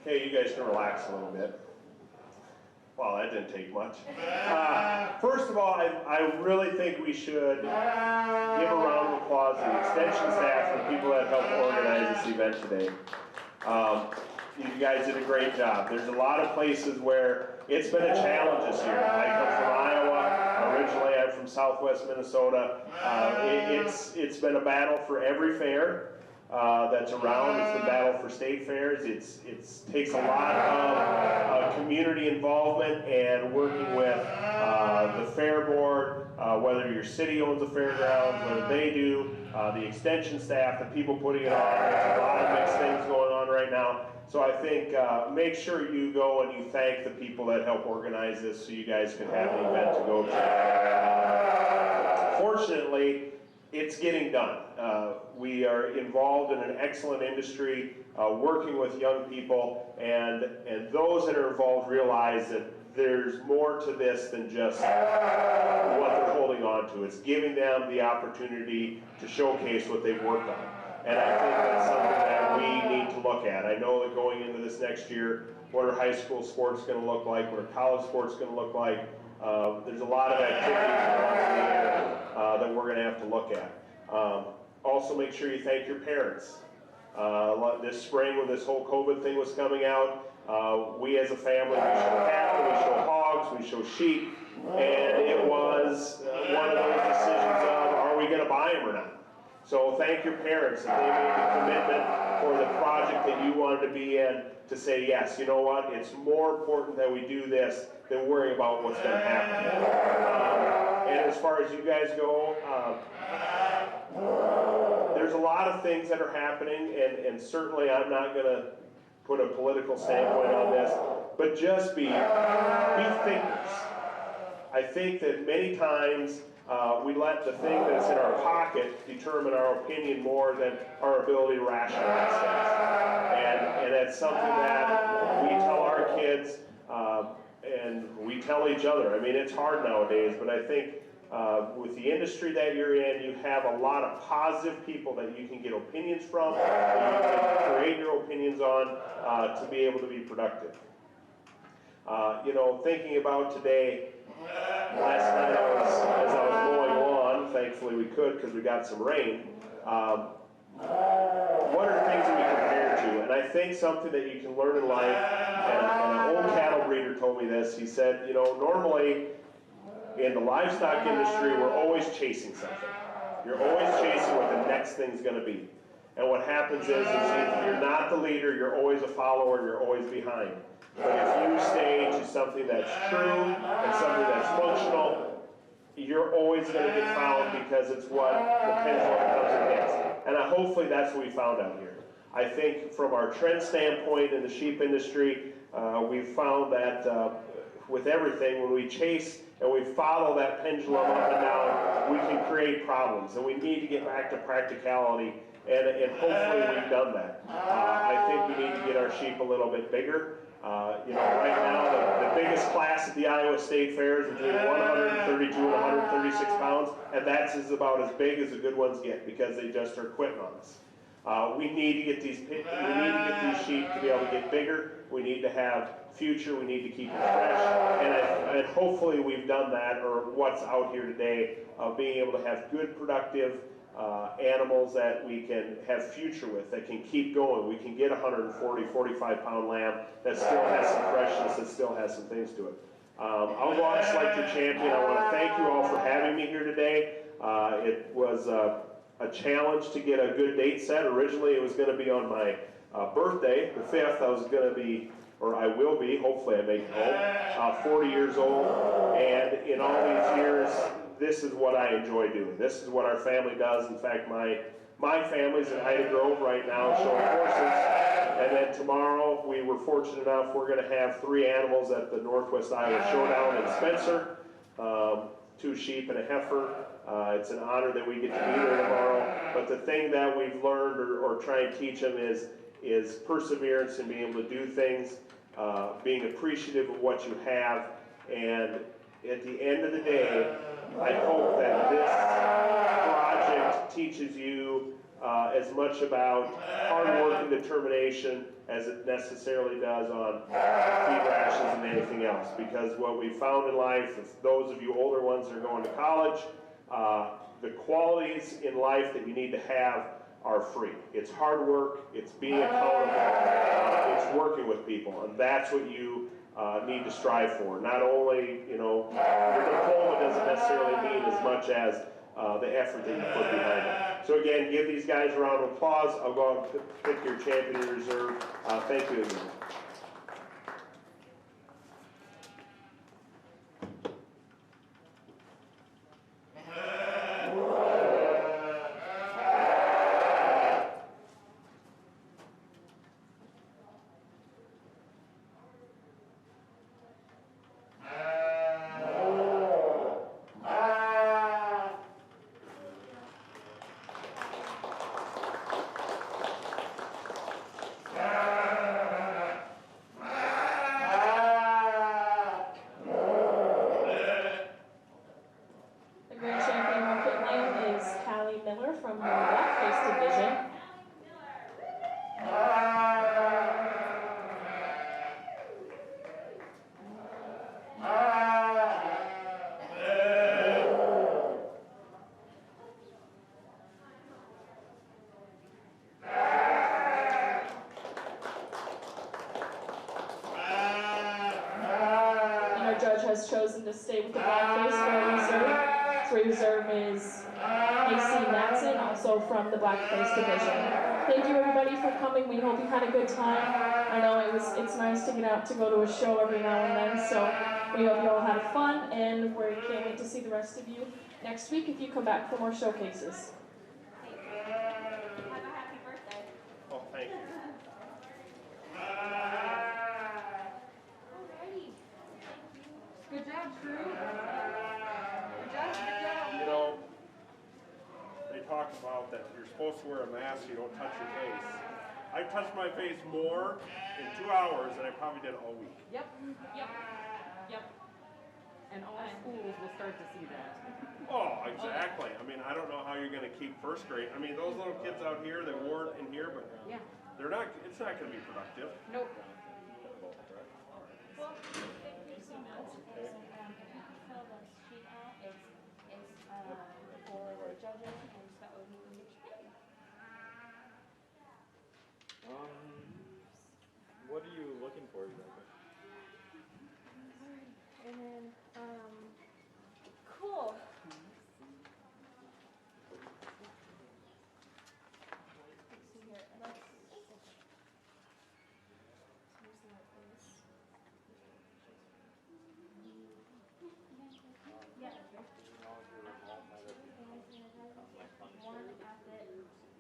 Okay, you guys can relax a little bit. Well, that didn't take much. First of all, I really think we should give a round of applause to the extension staff and the people that helped organize this event today. You guys did a great job. There's a lot of places where it's been a challenge this year. I come from Iowa. Originally, I'm from Southwest Minnesota. It's been a battle for every fair that's around. It's the battle for state fairs. It takes a lot of community involvement and working with the fair board, whether your city owns the fairgrounds, whether they do, the extension staff, the people putting it on. There's a lot of mixed things going on right now. So I think make sure you go and you thank the people that help organize this so you guys can have an event to go to. Fortunately, it's getting done. We are involved in an excellent industry, working with young people, and those that are involved realize that there's more to this than just what they're holding on to. It's giving them the opportunity to showcase what they've worked on. And I think that's something that we need to look at. I know that going into this next year, what are high school sports going to look like? What are college sports going to look like? There's a lot of activities that we're going to have to look at. Also, make sure you thank your parents. This spring, when this whole COVID thing was coming out, we as a family, we show cattle, we show hogs, we show sheep, and it was one of those decisions of, are we going to buy them or not? So thank your parents that they made the commitment for the project that you wanted to be in to say, yes, you know what, it's more important that we do this than worrying about what's going to happen. And as far as you guys go, there's a lot of things that are happening, and certainly I'm not going to put a political standpoint on this, but just be thinkers. I think that many times we let the thing that's in our pocket determine our opinion more than our ability to rationalize things. And that's something that we tell our kids, and we tell each other. I mean, it's hard nowadays, but I think with the industry that you're in, you have a lot of positive people that you can get opinions from, that you can create your opinions on to be able to be productive. You know, thinking about today, last night as I was mowing lawn, thankfully we could because we got some rain, what are the things that we compare to? And I think something that you can learn in life, and an old cattle breeder told me this, he said, you know, normally in the livestock industry, we're always chasing something. You're always chasing what the next thing's going to be. And what happens is if you're not the leader, you're always a follower, you're always behind. But if you stay to something that's true and something that's functional, you're always going to get found because it's what the pendulum comes against. And hopefully that's what we found out here. I think from our trend standpoint in the sheep industry, we've found that with everything, when we chase and we follow that pendulum up and down, we can create problems. And we need to get back to practicality, and hopefully we've done that. I think we need to get our sheep a little bit bigger. You know, right now, the biggest class at the Iowa State Fair is between 132 and 136 pounds, and that's about as big as the good ones get because they just are quitting on us. We need to get these sheep to be able to get bigger. We need to have future. We need to keep it fresh, and hopefully we've done that, or what's out here today of being able to have good, productive animals that we can have future with, that can keep going. We can get 140, 45-pound lamb that still has some freshness, that still has some things to it. I'll go out and select your champion. I want to thank you all for having me here today. It was a challenge to get a good date set. Originally, it was going to be on my birthday, the 5th. I was going to be, or I will be, hopefully I make it home, 40 years old. And in all these years, this is what I enjoy doing. This is what our family does. In fact, my family's in Ida Grove right now showing horses. And then tomorrow, we were fortunate enough, we're going to have 3 animals at the Northwest Iowa Showdown in Spencer, 2 sheep and a heifer. It's an honor that we get to be there tomorrow. But the thing that we've learned or try and teach them is perseverance and being able to do things, being appreciative of what you have. And at the end of the day, I hope that this project teaches you as much about hard work and determination as it necessarily does on feed rations and anything else. Because what we found in life, is those of you older ones that are going to college, the qualities in life that you need to have are free. It's hard work, it's being accountable, it's working with people, and that's what you need to strive for. Not only, you know, your diploma doesn't necessarily mean as much as the effort that you put behind it. So again, give these guys a round of applause. I'll go out and pick your champion in reserve. Thank you again. From the blackface division. And our judge has chosen to stay with the blackface for a reserve. So reserve is AC Matson, also from the blackface division. Thank you everybody for coming. We hope you had a good time. I know it's nice to get out to go to a show every now and then, so we hope you all had fun, and we can't wait to see the rest of you next week if you come back for more showcases. Have a happy birthday. Oh, thank you. Alrighty. Good job, crew. Good job, good job. You know, they talk about that you're supposed to wear a mask so you don't touch your face. I touched my face more in 2 hours than I probably did all week. Yep. Yep. Yep. And all schools will start to see that. Oh, exactly. I mean, I don't know how you're going to keep first grade. I mean, those little kids out here, they wore it in here, but Yeah. they're not. It's not going to be productive. Nope. Well, if you notes, there's fill the sheet out. It's for the judges, and so that way we can get your pay. What are you looking for exactly? And then, cool. Let's see here. Yeah. One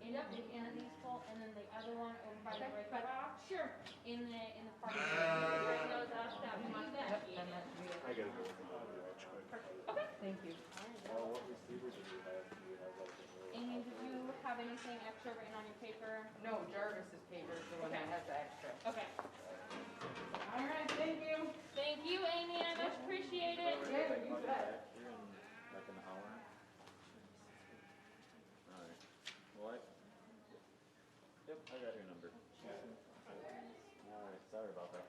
at the end of these full, and then the other one over by the break off. Sure. In the parking lot. Bring those up. That we want that. I got to go with the Okay. Thank you. What receivers do you have? Do you have like a Amy, did you have anything extra written on your paper? No, Jarvis's paper is the one that has the extra. Okay. All right, thank you. Thank you, Amy. I much appreciate it. Yeah, you bet. here in like an hour? Alright. Well, yep, I got your number. Alright, sorry about that.